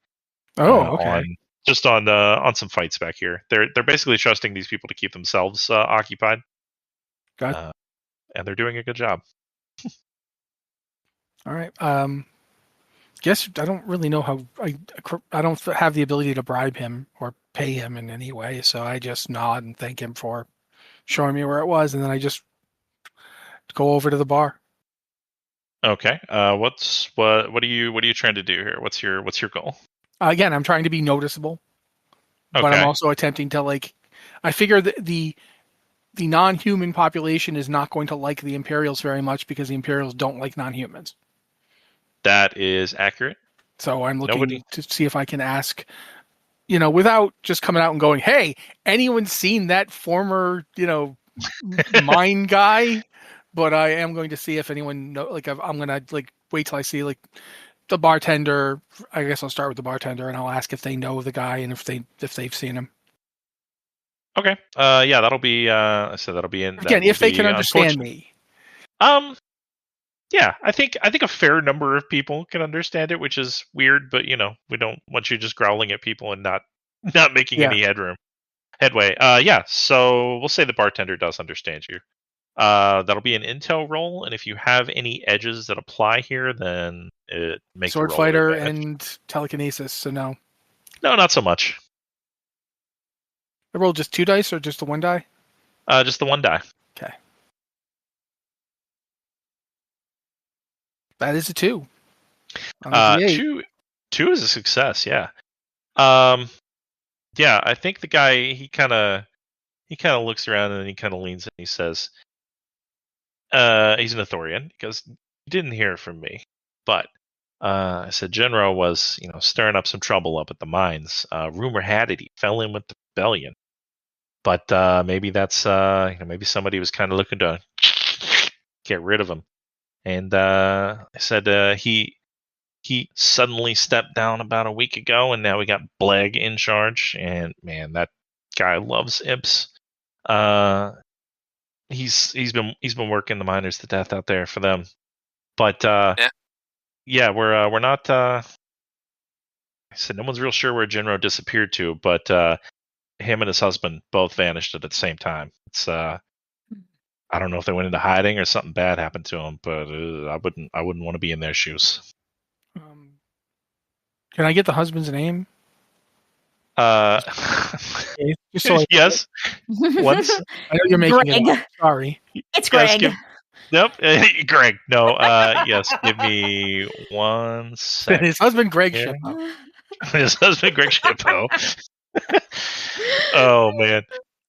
Okay. On some fights back here. They're basically trusting these people to keep themselves occupied. Got and they're doing a good job. All right. Guess I don't really know how I don't have the ability to bribe him or pay him in any way, so I just nod and thank him for showing me where it was, and then I just go over to the bar. Okay. What are you trying to do here? What's your goal? Again, I'm trying to be noticeable, but I'm also attempting to I figure that the non-human population is not going to like the Imperials very much because the Imperials don't like non-humans. That is accurate. So I'm looking to see if I can ask, without just coming out and going, "Hey, anyone seen that former, mine guy?" But I am going to see if anyone I'm going to wait till I see the bartender. I guess I'll start with the bartender and I'll ask if they know the guy and if they've seen him. Okay. Yeah, that'll be. So that'll be in. Again, if they can understand me. Yeah, I think a fair number of people can understand it, which is weird, but we don't want you just growling at people and not making any headway. Yeah, so we'll say the bartender does understand you. That'll be an intel roll, and if you have any edges that apply here, then it makes sword fighter and telekinesis. So no, not so much. I rolled just 2 dice or just the 1 die? Just the 1 die. Okay. That is a 2. 2 is a success. Yeah. Yeah, I think the guy he kind of looks around and then he kind of leans and he says, he's an Ithorian because he didn't hear from me, but I said General was stirring up some trouble up at the mines. Rumor had it he fell in with the rebellion, but maybe that's maybe somebody was kind of looking to get rid of him. And I said he suddenly stepped down about a week ago, and now we got Bleg in charge. And man, that guy loves imps. He's been working the miners to death out there for them. But yeah, we're not. I said no one's real sure where Jinro disappeared to, but him and his husband both vanished at the same time. It's I don't know if they went into hiding or something bad happened to them, but I wouldn't want to be in their shoes. Can I get the husband's name? Yes. Once. I know you're making it up. Sorry. It's Greg. Yep. Greg. No. Yes. Give me 1 second. His husband, Greg Yeah. Shippo. His husband, Greg Shippo. Oh man.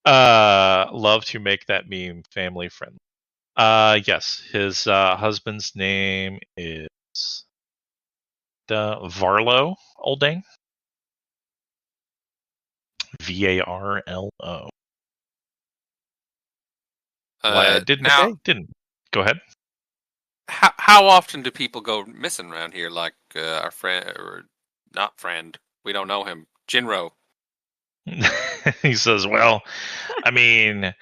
Love to make that meme family friendly. Yes. His husband's name is Varlo Oldang. Varlo. Didn't go ahead. How often do people go missing around here? Like our friend or not friend? We don't know him. Jinro. He says, "Well, I mean,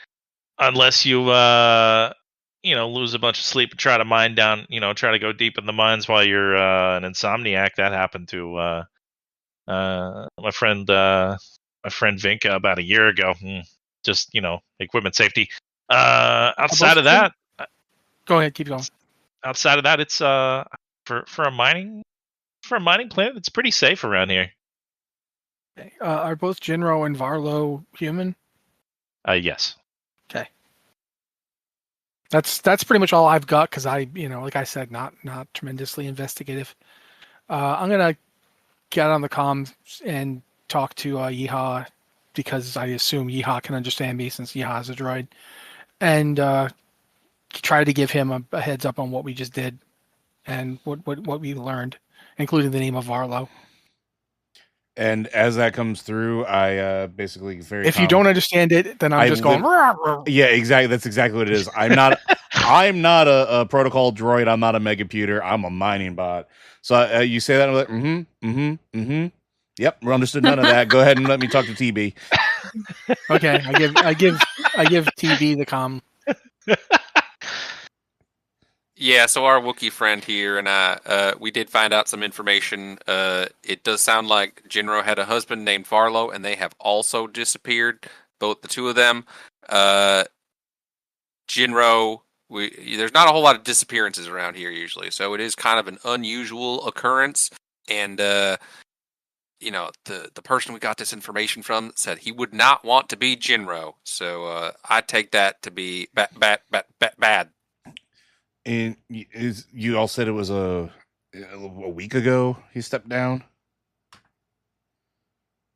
unless you lose a bunch of sleep and try to mine down, try to go deep in the mines while you're an insomniac. That happened to my friend Vinka about a year ago. Just equipment safety. Outside of that, Go ahead, keep going. outside of that, it's for a mining planet. It's pretty safe around here. Are both Jinro and Varlo human? Yes. Okay. That's pretty much all I've got because I, like I said, not tremendously investigative. I'm gonna get on the comms and talk to Yeehaw because I assume Yeehaw can understand me since Yeehaw is a droid, and try to give him a heads up on what we just did and what we learned, including the name of Varlo. And as that comes through, I basically If you don't understand it, then I'm just going. Yeah, exactly. That's exactly what it is. I'm not a protocol droid. I'm not a megaputer. I'm a mining bot. So you say that, and I'm like, Yep, we understood none of that. Go ahead and let me talk to TB. Okay, I give TB the comm. Yeah, so our Wookiee friend here and I, we did find out some information. It does sound like Jinro had a husband named Varlo, and they have also disappeared, both the two of them. Jinro, there's not a whole lot of disappearances around here usually, so it is kind of an unusual occurrence. And the person we got this information from said he would not want to be Jinro, so I take that to be bad. And you all said it was a week ago he stepped down?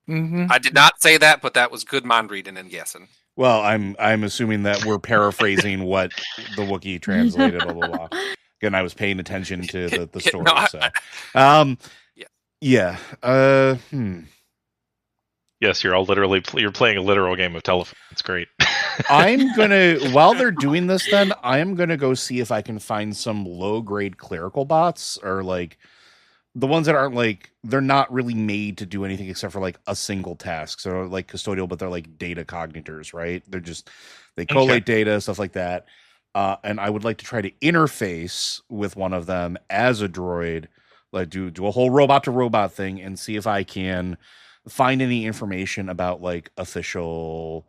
Mm-hmm. I did not say that, but that was good mind reading and guessing. Well, I'm assuming that we're paraphrasing what the Wookiee translated, blah, blah, blah. Again, I was paying attention to the story. No, yeah. Yes, you're playing a literal game of telephone. It's great. I'm gonna, while they're doing this, then I'm gonna go see if I can find some low grade clerical bots, or like the ones that aren't like, they're not really made to do anything except for like a single task. So like custodial, but they're like data cognitors, right? They collate data, stuff like that. And I would like to try to interface with one of them as a droid, like do a whole robot to robot thing, and see if I can find any information about like official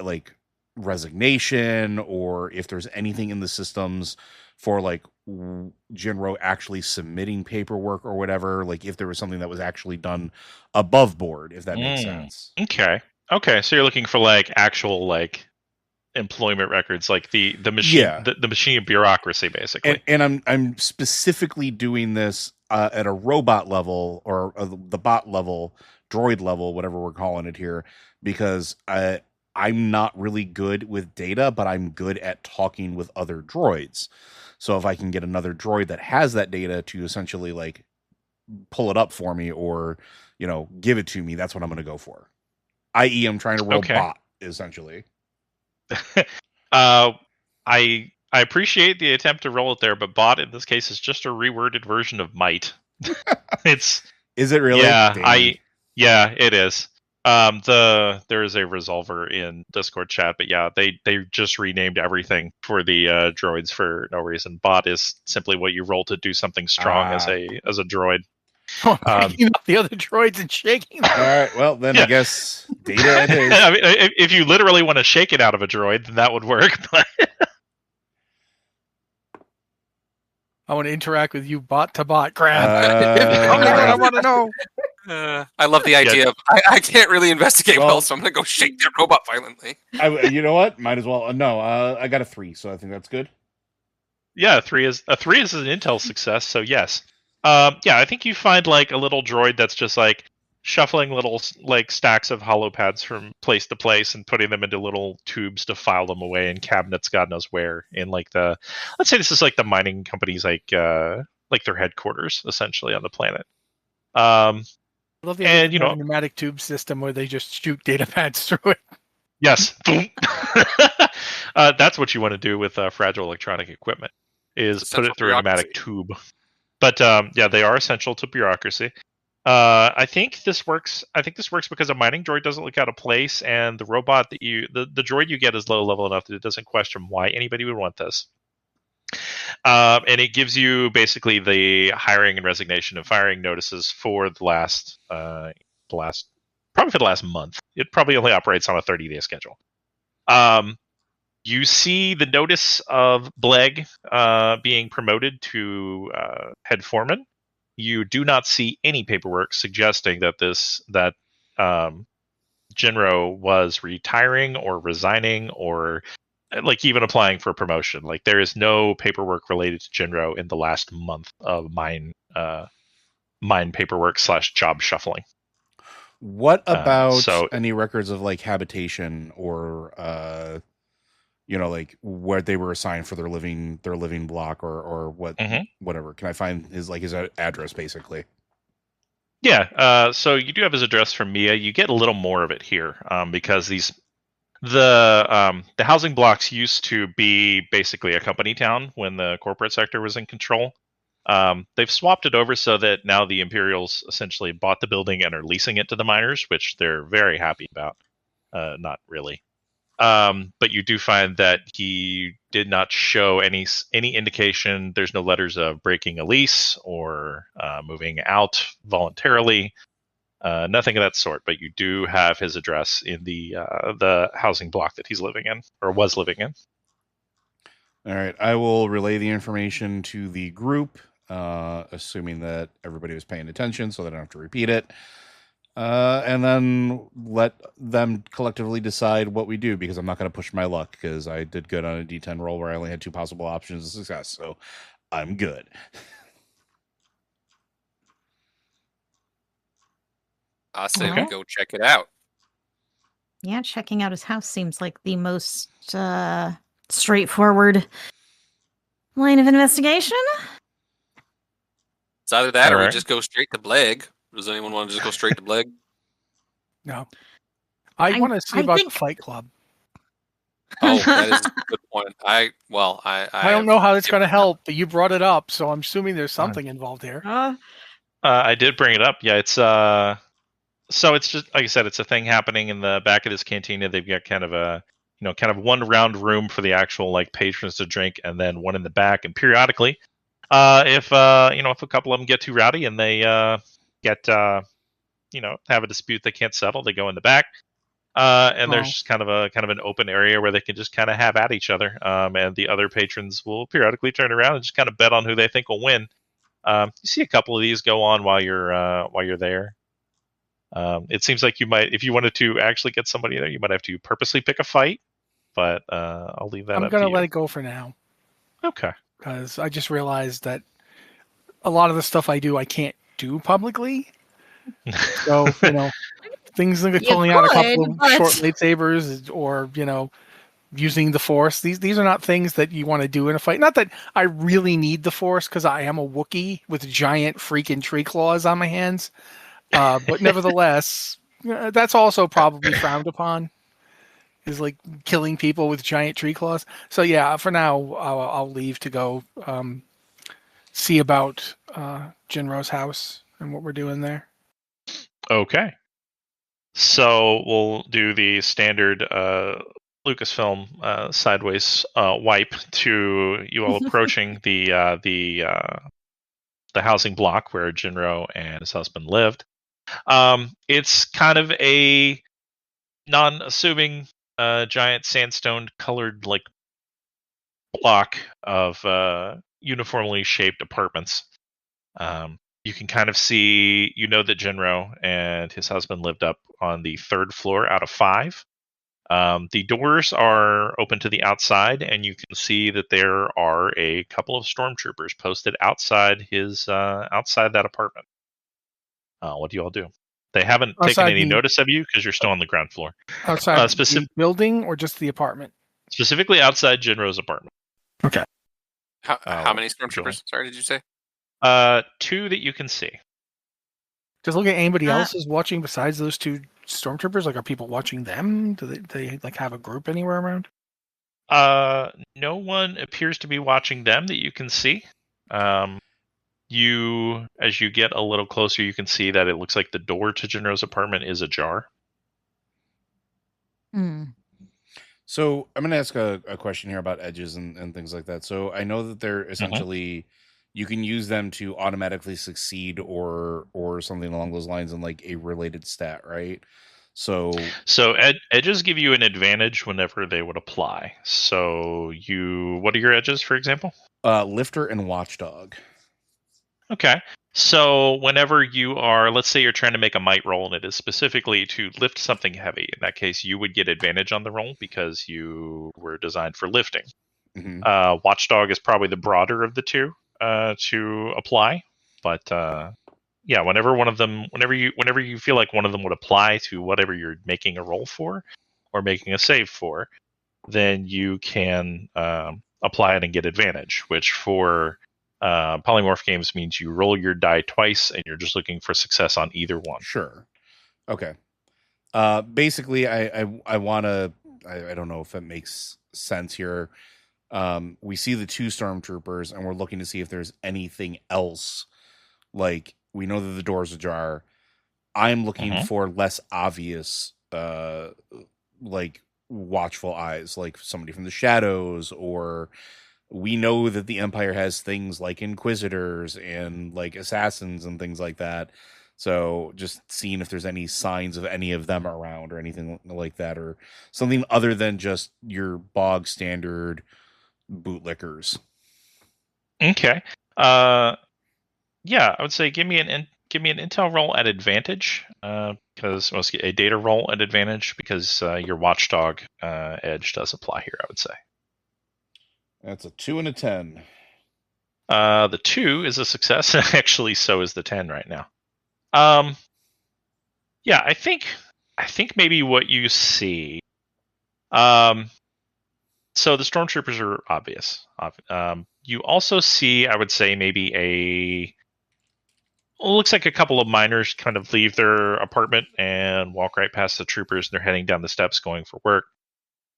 like resignation, or if there's anything in the systems for like Jinro actually submitting paperwork or whatever, like if there was something that was actually done above board, if that makes sense. Okay, so you're looking for like actual like employment records, like the machine, the machine bureaucracy, basically. And I'm specifically doing this at a robot level, or the bot level, droid level, whatever we're calling it here, because I'm not really good with data, but I'm good at talking with other droids. So if I can get another droid that has that data to essentially like pull it up for me, or give it to me, that's what I'm going to go for. I.e., I'm trying to roll bot, essentially. I appreciate the attempt to roll it there, but bot in this case is just a reworded version of might. Is it really? Yeah, yeah, it is. There is a resolver in Discord chat, but yeah, they just renamed everything for the droids for no reason. Bot is simply what you roll to do something strong as a droid. Picking up the other droids and shaking them. All right, well then I guess data it is. I mean, if you literally want to shake it out of a droid, then that would work. But I want to interact with you bot to bot. Grab. I want to know. I love the idea of I can't really investigate well, so I'm gonna go shake that robot violently. You know what? Might as well. No, I got a 3, so I think that's good. Yeah, 3 is an intel success, so yes. Yeah, I think you find like a little droid that's just like shuffling little like stacks of hollow pads from place to place and putting them into little tubes to file them away in cabinets, God knows where. In like let's say this is like the mining company's like their headquarters essentially on the planet. I love the idea And of a pneumatic tube system where they just shoot data pads through it. yes, that's what you want to do with fragile electronic equipment. Is put it through a pneumatic tube. But yeah, they are essential to bureaucracy. I think this works. I think this works because a mining droid doesn't look out of place, and the robot that the droid you get is low level enough that it doesn't question why anybody would want this. And it gives you basically the hiring and resignation and firing notices for the last month. It probably only operates on a 30-day schedule. You see the notice of Bleg being promoted to head foreman. You do not see any paperwork suggesting that Jinro was retiring or resigning or like even applying for promotion. Like there is no paperwork related to Jinro in the last month of mine paperwork / job shuffling. What about any records of like habitation or like where they were assigned for their living block or whatever? Can I find his address basically? Yeah, so you do have his address from Mia. You get a little more of it here because the housing blocks used to be basically a company town when the corporate sector was in control. They've swapped it over so that now the Imperials essentially bought the building and are leasing it to the miners, which they're very happy about. Not really. But you do find that he did not show any indication. There's no letters of breaking a lease or moving out voluntarily. Nothing of that sort. But you do have his address in the housing block that he's living in or was living in. All right, I will relay the information to the group, assuming that everybody was paying attention, so that I don't have to repeat it. And then let them collectively decide what we do, because I'm not going to push my luck, because I did good on a D10 roll where I only had 2 possible options of success, so I'm good. I say we go check it out. Yeah, checking out his house seems like the most straightforward line of investigation. It's either that or we just go straight to Bleg. Does anyone want to just go straight to Bleg? No. I want to see about the Fight Club. Oh, that is a good point. I don't know how it's going to help, but you brought it up, so I'm assuming there's something involved here. I did bring it up. Yeah, it's so it's just like I said, it's a thing happening in the back of this cantina. They've got kind of one round room for the actual like patrons to drink, and then one in the back. And periodically, if a couple of them get too rowdy and they have a dispute they can't settle, they go in the back. And there's just kind of an open area where they can just kind of have at each other. And the other patrons will periodically turn around and just kind of bet on who they think will win. You see a couple of these go on while you're there. It seems like you might, if you wanted to actually get somebody there, you might have to purposely pick a fight. But I'll leave that up to you. I'm going to let it go for now. Okay. Because I just realized that a lot of the stuff I do, I can't do publicly. So, things like pulling out a couple of short lightsabers or, using the Force. These are not things that you want to do in a fight. Not that I really need the Force, because I am a Wookiee with giant freaking tree claws on my hands. But nevertheless, that's also probably frowned upon, is like killing people with giant tree claws. So yeah, for now, I'll leave to go see about Jinro's house and what we're doing there. Okay. So we'll do the standard Lucasfilm sideways wipe to you all approaching the housing block where Jinro and his husband lived. It's kind of a non-assuming giant sandstone colored like block of uniformly shaped apartments. You can kind of see, that Jinro and his husband lived up on the 3rd floor out of 5. The doors are open to the outside, and you can see that there are a couple of stormtroopers posted outside outside that apartment. What do you all do? They haven't taken Outside any the- notice of you because you're still on the ground floor. Outside the building or just the apartment? Specifically outside Jinro's apartment. Okay. How many stormtroopers? Sorry, did you say? 2 that you can see. Does it look like anybody else is watching besides those 2 stormtroopers? Like, are people watching them? Do they like have a group anywhere around? No one appears to be watching them that you can see. As you get a little closer, you can see that it looks like the door to Jinro's apartment is ajar. So I'm going to ask a question here about edges and things like that. So I know that they're essentially, you can use them to automatically succeed or something along those lines in like a related stat, right? So edges give you an advantage whenever they would apply. So what are your edges, for example? Lifter and Watchdog. Okay. So whenever you are, let's say you're trying to make a might roll and it is specifically to lift something heavy. In that case, you would get advantage on the roll because you were designed for lifting. Mm-hmm. Watchdog is probably the broader of the 2 to apply. But yeah, whenever you feel like one of them would apply to whatever you're making a roll for or making a save for, then you can apply it and get advantage, which for polymorph games means you roll your die twice and you're just looking for success on either one. Sure. Okay. Basically, I want to, I don't know if it makes sense here. We see the 2 stormtroopers and we're looking to see if there's anything else. Like, we know that the door's ajar. I'm looking for less obvious, like watchful eyes, like somebody from the shadows, or we know that the Empire has things like Inquisitors and like assassins and things like that. So just seeing if there's any signs of any of them around or anything like that, or something other than just your bog standard bootlickers. Okay. Yeah, I would say give me an intel roll at advantage, because a data roll at advantage because your Watchdog edge does apply here. I would say. That's a 2 and a 10. The 2 is a success. Actually, so is the 10 right now. Yeah, I think maybe what you see. So the stormtroopers are obvious. You also see, I would say, maybe looks like a couple of miners kind of leave their apartment and walk right past the troopers, and they're heading down the steps going for work.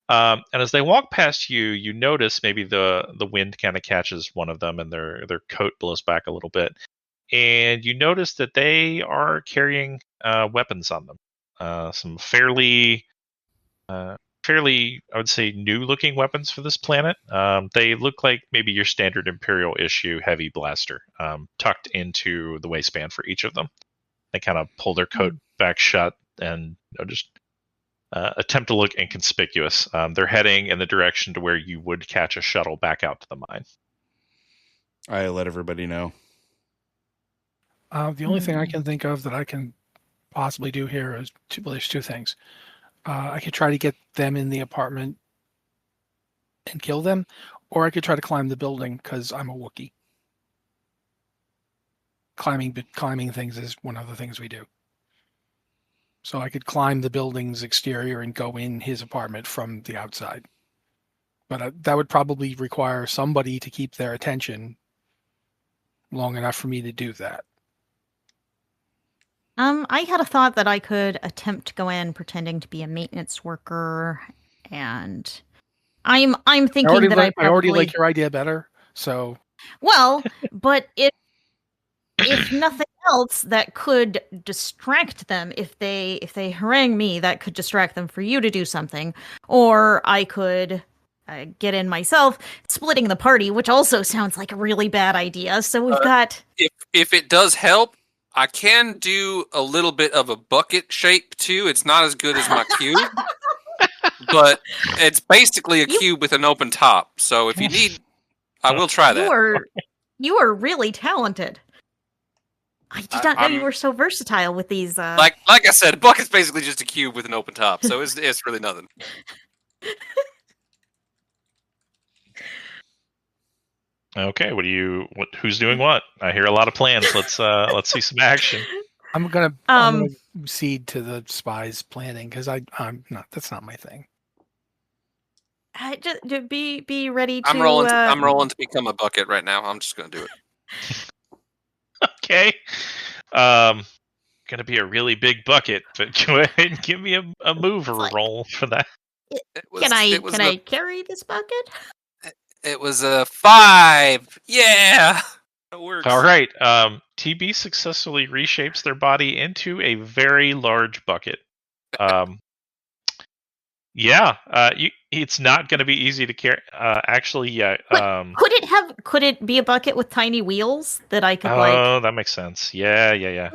And as they walk past you, you notice maybe the wind kind of catches one of them and their coat blows back a little bit. And you notice that they are carrying weapons on them. Some fairly, I would say, new-looking weapons for this planet. They look like maybe your standard Imperial issue heavy blaster, tucked into the waistband for each of them. They kind of pull their coat back shut and just attempt to look inconspicuous. They're heading in the direction to where you would catch a shuttle back out to the mine. I let everybody know. The only thing I can think of that I can possibly do here is there's 2 things. I could try to get them in the apartment and kill them, or I could try to climb the building because I'm a Wookiee. Climbing things is one of the things we do. So I could climb the building's exterior and go in his apartment from the outside. But that would probably require somebody to keep their attention long enough for me to do that. I had a thought that I could attempt to go in pretending to be a maintenance worker, and I'm thinking I already like your idea better. So well, but if nothing else, that could distract them. If they harangue me, that could distract them for you to do something, or I could get in myself, splitting the party, which also sounds like a really bad idea. So we've got. If it does help, I can do a little bit of a bucket shape too. It's not as good as my cube, but it's basically a cube with an open top. So if you need, I will try that. You are really talented. I did not know you were so versatile with these. Like I said, a bucket's basically just a cube with an open top, so it's really nothing. Okay, who's doing what? I hear a lot of plans. Let's see some action. I'm gonna cede to the spies planning because I'm not. That's not my thing. Just be ready to. I'm rolling to become a bucket right now. I'm just gonna do it. Okay. Gonna be a really big bucket, but go ahead and give me a mover roll for that. Can I carry this bucket? It was a 5. Yeah, it works. All right. TB successfully reshapes their body into a very large bucket. Yeah. It's not going to be easy to carry. Actually, yeah. Could it be a bucket with tiny wheels that I could Oh, that makes sense. Yeah.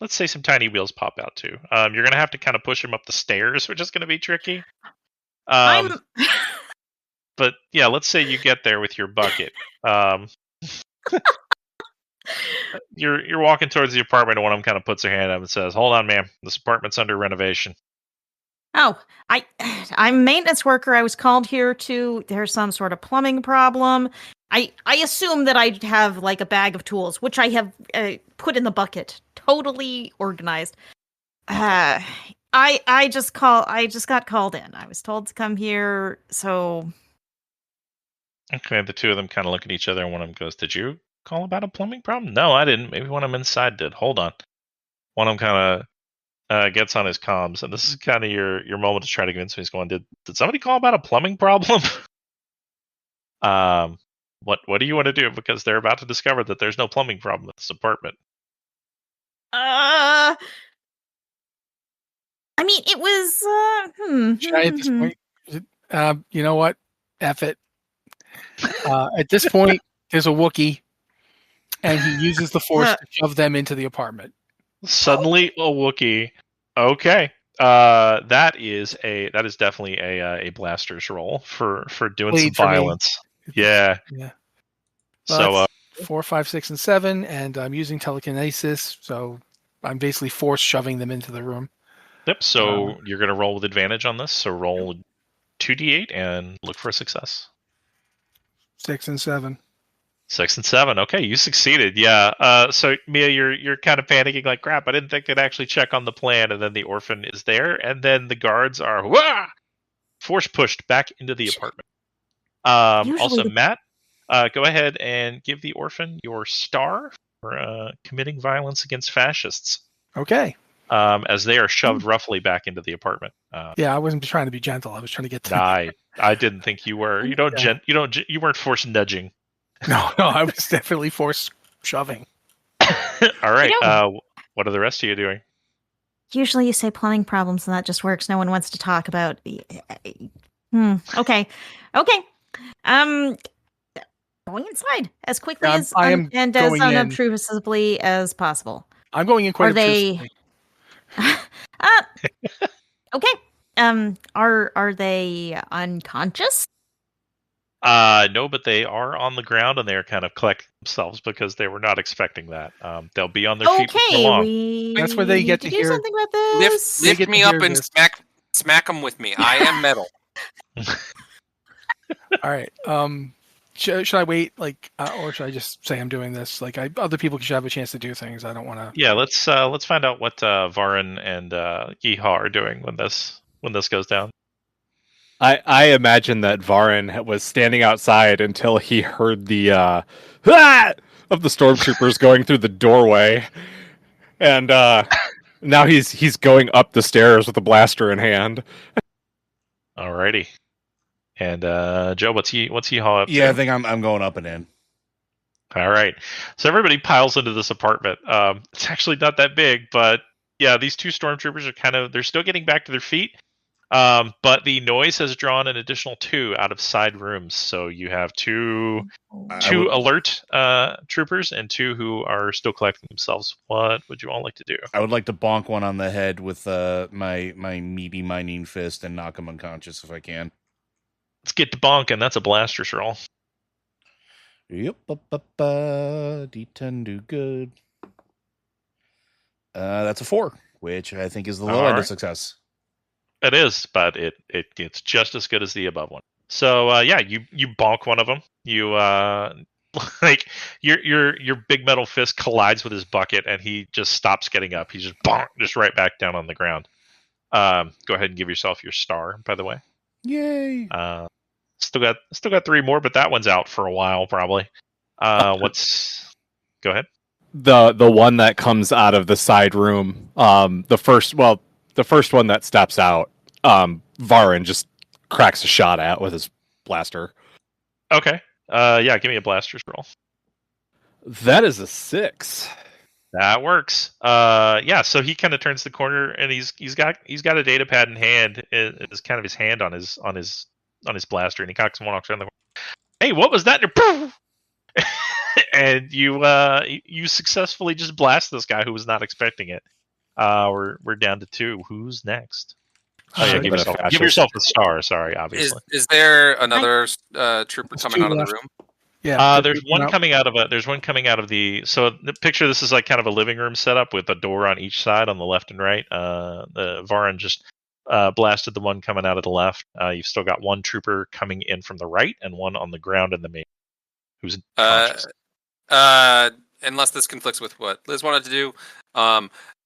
Let's say some tiny wheels pop out too. You're going to have to kind of push them up the stairs, which is going to be tricky. But yeah, let's say you get there with your bucket. You're walking towards the apartment, and one of them kind of puts their hand up and says, "Hold on, ma'am. This apartment's under renovation." Oh, I'm a maintenance worker. I was called here there's some sort of plumbing problem. I assume that I'd have like a bag of tools, which I have put in the bucket, totally organized. I just got called in. I was told to come here, so. Okay, the two of them kind of look at each other, and one of them goes, "Did you call about a plumbing problem?" "No, I didn't. Maybe one of them inside did. Hold on." One of them kind of gets on his comms, and this is kind of your moment to try to convince me. He's going, "Did somebody call about a plumbing problem?" What do you want to do? Because they're about to discover that there's no plumbing problem at this apartment. I mean, it was. Should I at this point? You know what? F it. At this point, there's a Wookiee, and he uses the Force to shove them into the apartment. Suddenly, a Wookiee. Okay, that is definitely a blaster's roll for doing some violence. Yeah. So 4, 5, 6, and 7, and I'm using telekinesis, so I'm basically force shoving them into the room. Yep. So you're going to roll with advantage on this. So roll 2d8 and look for a success. 6 and 7. 6 and 7. Okay, you succeeded. Yeah. So Mia, you're kind of panicking, like, crap. I didn't think they'd actually check on the plan, and then the orphan is there, and then the guards are force pushed back into the apartment. Also, Matt, go ahead and give the orphan your star for committing violence against fascists. Okay. As they are shoved roughly back into the apartment. Yeah, I wasn't trying to be gentle. I was trying to get to. I didn't think you were. You weren't force nudging. No, I was definitely force shoving. All right. What are the rest of you doing? Usually, you say plumbing problems, and that just works. No one wants to talk about. Okay. Going inside as quickly as and as unobtrusively as possible. I'm going in quite obtrusively. Okay. Are they unconscious? No, but they are on the ground, and they are kind of collecting themselves because they were not expecting that. They'll be on their feet before long. That's where they get to hear something about this. Lift me up and smack them with me. I am metal. All right. Should I wait, or should I just say I'm doing this? Other people should have a chance to do things. I don't want to. Yeah, let's find out what Varin and Yeehaw are doing when this goes down. I imagine that Varin was standing outside until he heard the of the stormtroopers going through the doorway, and now he's going up the stairs with a blaster in hand. Alrighty. And Joe, what's Yeehaw up to? Yeah, I think I'm going up and in. All right. So everybody piles into this apartment. It's actually not that big, but yeah, these two stormtroopers are they're still getting back to their feet. But the noise has drawn an additional 2 out of side rooms. So you have two alert troopers and 2 who are still collecting themselves. What would you all like to do? I would like to bonk one on the head with my meaty mining fist and knock him unconscious if I can. Let's get to bonking. That's a blaster's roll. Yep. D10 do good. That's a 4, which I think is the low All end right. of success. It is, but it gets just as good as the above one. So yeah, you bonk one of them. You like your big metal fist collides with his bucket, and he just stops getting up. He's just bonk, just right back down on the ground. Go ahead and give yourself your star, by the way. Yay! Still got 3 more, but that one's out for a while probably. Go ahead. The one that comes out of the side room, the first one that steps out, Varin just cracks a shot at with his blaster. Okay. Yeah, give me a blaster's roll. That is a 6. That works. Yeah, so he kind of turns the corner and he's got a data pad in hand. It's kind of his hand on his blaster, and he cocks one off around the corner. Hey, what was that? And you successfully just blast this guy who was not expecting it. We're down to 2. Who's next? Oh yeah, give yourself the star. Sorry, obviously. Is there another trooper coming out of the room? Yeah. There's one coming out of the. So the picture, this is like kind of a living room setup with a door on each side on the left and right. The Varin just blasted the one coming out of the left. You've still got one trooper coming in from the right and one on the ground in the main. Who's conscious. Unless this conflicts with what Liz wanted to do,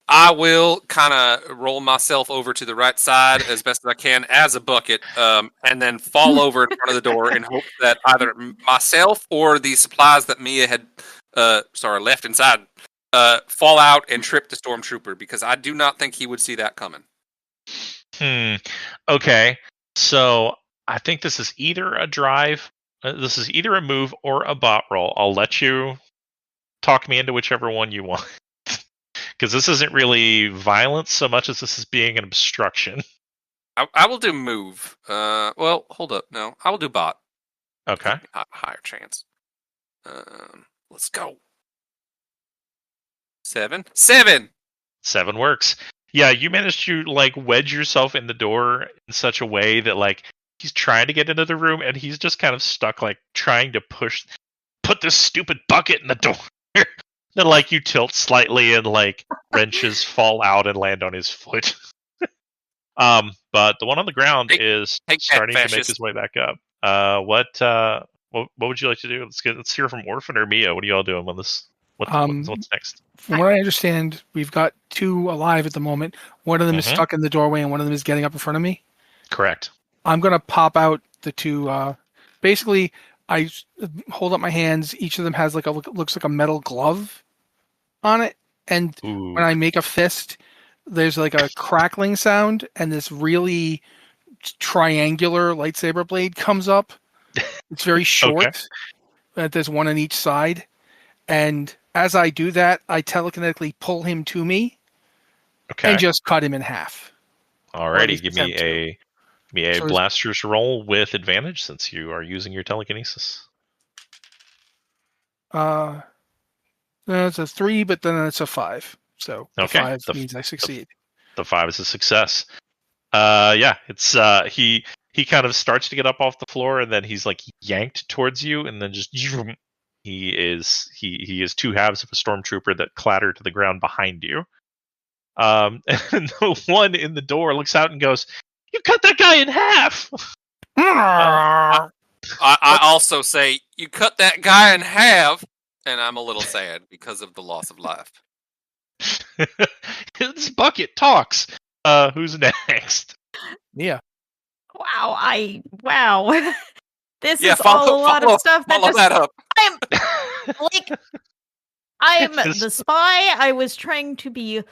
I will kind of roll myself over to the right side as best as I can as a bucket, and then fall over in front of the door and hope that either myself or the supplies that Mia had left inside fall out and trip the stormtrooper, because I do not think he would see that coming. Okay, so I think this is either a drive. This is either a move or a bot roll. I'll let you talk me into whichever one you want. Because this isn't really violence so much as this is being an obstruction. I will do move. Well, hold up. No, I will do bot. Okay. Higher chance. Let's go. 7. 7 works. Yeah, you managed to like wedge yourself in the door in such a way that like he's trying to get into the room and he's just kind of stuck, like trying to put this stupid bucket in the door. Then like you tilt slightly and like wrenches fall out and land on his foot. But the one on the ground is starting to make his way back up. What would you like to do? Let's hear from Orphan or Mia. What are y'all doing with this? What's next? From what I understand, we've got 2 alive at the moment. One of them is stuck in the doorway, and one of them is getting up in front of me. Correct. I'm going to pop out the 2. Basically, I hold up my hands. Each of them has looks like a metal glove on it. And when I make a fist, there's like a crackling sound, and this really triangular lightsaber blade comes up. It's very short. Okay. There's one on each side. And as I do that, I telekinetically pull him to me and just cut him in half. Alrighty, give me a blaster's roll with advantage since you are using your telekinesis. It's a 3, but then it's a 5. So the 5 means I succeed. The 5 is a success. Yeah, it's he kind of starts to get up off the floor, and then he's like yanked towards you, and then just he is 2 halves of a stormtrooper that clatter to the ground behind you. And the one in the door looks out and goes, "You cut that guy in half!" I also say, "You cut that guy in half," and I'm a little sad because of the loss of life. This bucket talks. Who's next? Yeah. Wow. This is a lot of stuff that up. I'm the spy. I was trying to be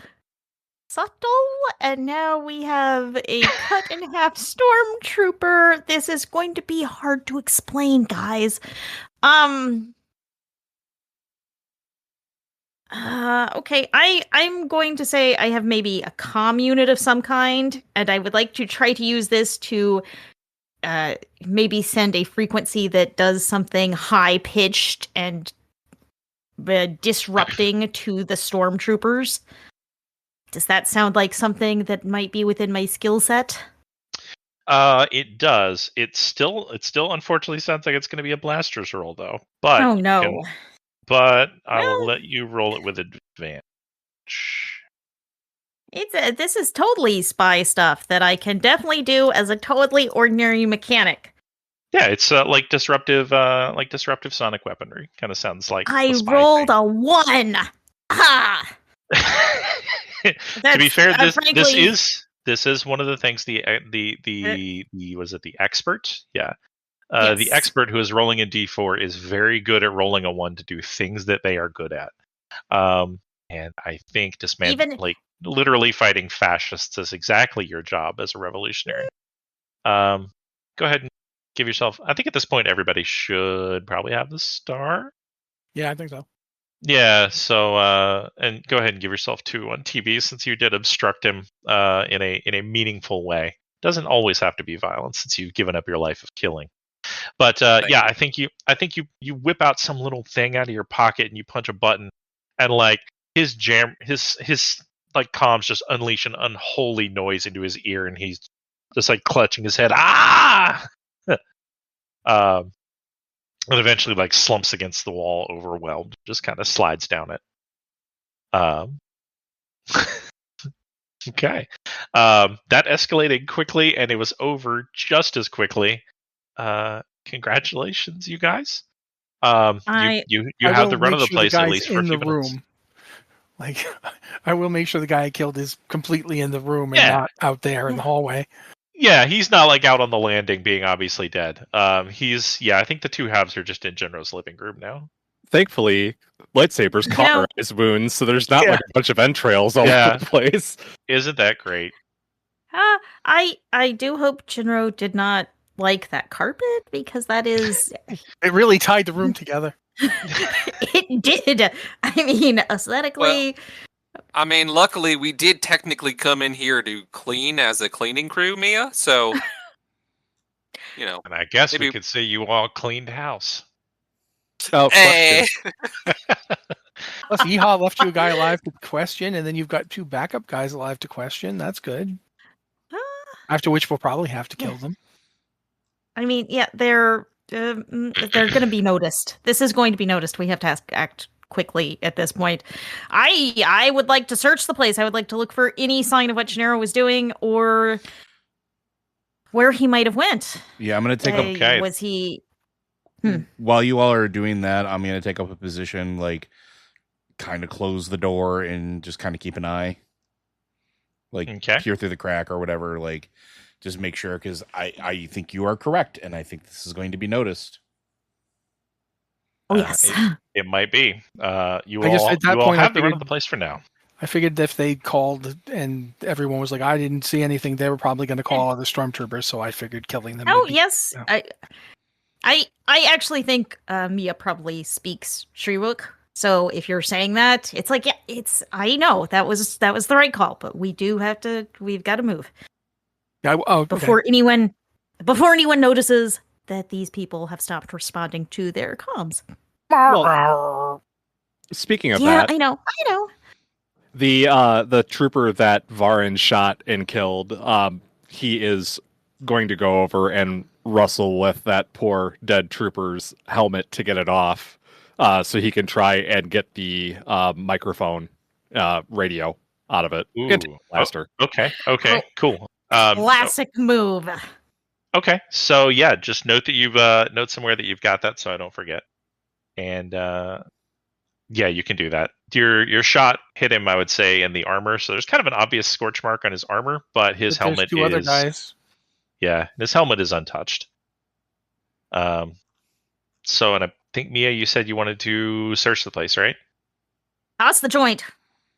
subtle, and now we have a cut in half stormtrooper. This is going to be hard to explain, guys. Okay, I'm going to say I have maybe a comm unit of some kind, and I would like to try to use this to maybe send a frequency that does something high-pitched and disrupting to the stormtroopers. Does that sound like something that might be within my skill set? It does. It still unfortunately sounds like it's going to be a blaster's roll, though. But oh no! But I will let you roll it with advantage. This is totally spy stuff that I can definitely do as a totally ordinary mechanic. Yeah, it's like disruptive sonic weaponry. Kind of sounds like I the spy rolled thing. a 1. Ha! To be fair, frankly, this is one of the things the was it the expert? Yeah. Yes. The expert who is rolling a d4 is very good at rolling a 1 to do things that they are good at. And I think literally fighting fascists is exactly your job as a revolutionary. Go ahead and give yourself. I think at this point everybody should probably have the star. Yeah, I think so. Yeah. So and go ahead and give yourself 2 on TB since you did obstruct him in a meaningful way. Doesn't always have to be violent since you've given up your life of killing. But yeah, I think you whip out some little thing out of your pocket and you punch a button, and like his like comms just unleash an unholy noise into his ear, and he's just like clutching his head. Ah! And eventually like slumps against the wall, overwhelmed, just kind of slides down it. Okay. That escalated quickly, and it was over just as quickly. Congratulations, you guys. You have the run of the place at least for a few minutes. Like, I will make sure the guy I killed is completely in the room and not out there in the hallway. Yeah, he's not like out on the landing being obviously dead. I think the 2 halves are just in Jinro's living room now. Thankfully, lightsabers cauterize wounds, so there's not like a bunch of entrails all over the place. Isn't that great? I do hope Jinro did not like that carpet, because that is... It really tied the room together. It did. I mean, aesthetically... I mean, luckily, we did technically come in here to clean as a cleaning crew, Mia, so... You know, and I guess we could say you all cleaned house. Oh, hey! Plus, Yeehaw left you a guy alive to question, and then you've got 2 backup guys alive to question. That's good. After which we'll probably have to kill them. I mean, yeah, they're going to be noticed. This is going to be noticed. We have to act quickly at this point. I would like to search the place. I would like to look for any sign of what Gennaro was doing or where he might have went. Yeah, I'm going to take up. Okay. Was he? While you all are doing that, I'm going to take up a position, like, kind of close the door and just kind of keep an eye, like peer through the crack or whatever. Like, just make sure, because I think you are correct, and I think this is going to be noticed. Oh yes, it might be. You I guess all, at that you all point, have the run of the place for now. I figured if they called and everyone was like, I didn't see anything, they were probably going to call other stormtroopers. So I figured killing them. Oh yes, I actually think Mia probably speaks Shriwook. So if you're saying that, it's like, yeah, I know that was the right call, but we've got to move. Before anyone notices that these people have stopped responding to their comms. Well, speaking of that, I know. The trooper that Varin shot and killed, he is going to go over and wrestle with that poor dead trooper's helmet to get it off, so he can try and get the microphone radio out of it. Blaster. Okay, cool. Classic move. Okay, so yeah, just note that you've note somewhere that you've got that, so I don't forget. And yeah, you can do that. Your shot hit him, I would say, in the armor. So there's kind of an obvious scorch mark on his armor, but his helmet is. Other guys. Yeah, his helmet is untouched. So, and I think Mia, you said you wanted to search the place, right? That's the joint.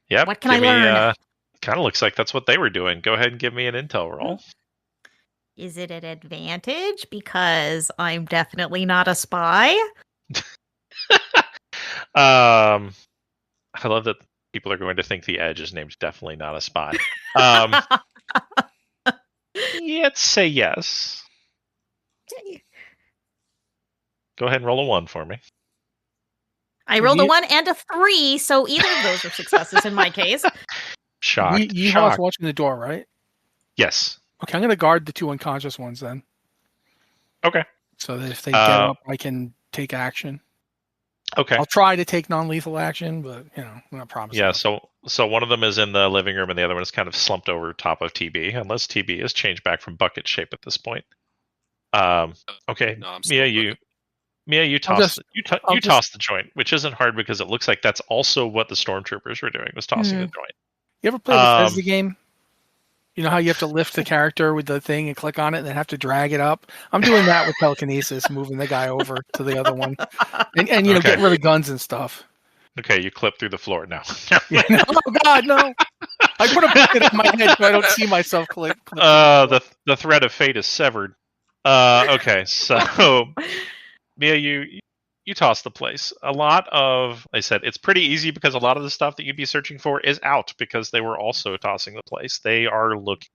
Yep. What can I learn? Kind of looks like that's what they were doing. Go ahead and give me an intel roll. Is it an advantage because I'm definitely not a spy? I love that people are going to think the Edge is named Definitely Not a Spy. Let's say yes. Go ahead and roll a 1 for me. I rolled a 1 and a 3, so either of those are successes in my case. Shocked. Yeehaw's watching the door, right? Yes. Okay, I'm going to guard the 2 unconscious ones then. Okay. So that if they get up, I can take action. Okay. I'll try to take non-lethal action, but I'm not promising. Yeah, so one of them is in the living room and the other one is kind of slumped over top of TB, unless TB has changed back from bucket shape at this point. Okay. No, I'm still Mia, you toss the joint, which isn't hard because it looks like that's also what the stormtroopers were doing, was tossing the joint. You ever play the Bethesda game? You know how you have to lift the character with the thing and click on it and then have to drag it up? I'm doing that with telekinesis, moving the guy over to the other one. And get rid of guns and stuff. Okay, you clip through the floor now. Oh, God, no. I put a bucket on my head so I don't see myself clip. The thread of fate is severed. Okay, so Mia, you toss the place. A lot of, I said, it's pretty easy because a lot of the stuff that you'd be searching for is out because they were also tossing the place. They are looking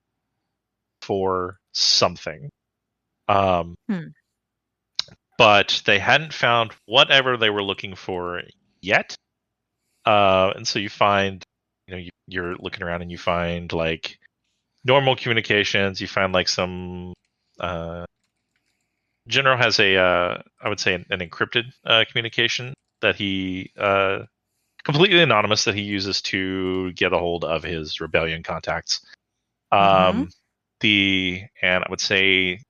for something. But they hadn't found whatever they were looking for yet. And so you find, you're looking around and you find like normal communications. You find like some, General has I would say an encrypted communication that he, completely anonymous, that he uses to get a hold of his rebellion contacts. And I would say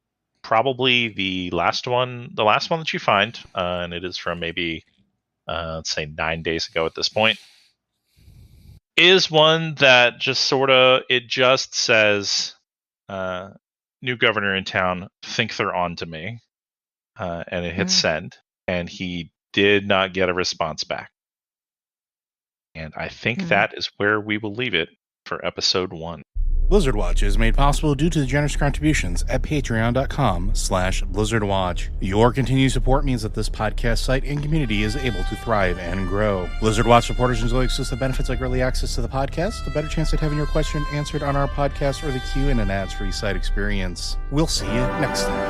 probably the last one that you find, and it is from maybe, let's say 9 days ago at this point, is one that just it just says, new governor in town, think they're on to me. And it hits send, and he did not get a response back. And I think that is where we will leave it for episode 1. Blizzard Watch is made possible due to the generous contributions at patreon.com/blizzardwatch. Your continued support means that this podcast site and community is able to thrive and grow. Blizzard Watch supporters enjoy exclusive benefits like early access to the podcast, a better chance at having your question answered on our podcast, or the queue in an ads-free site experience. We'll see you next time.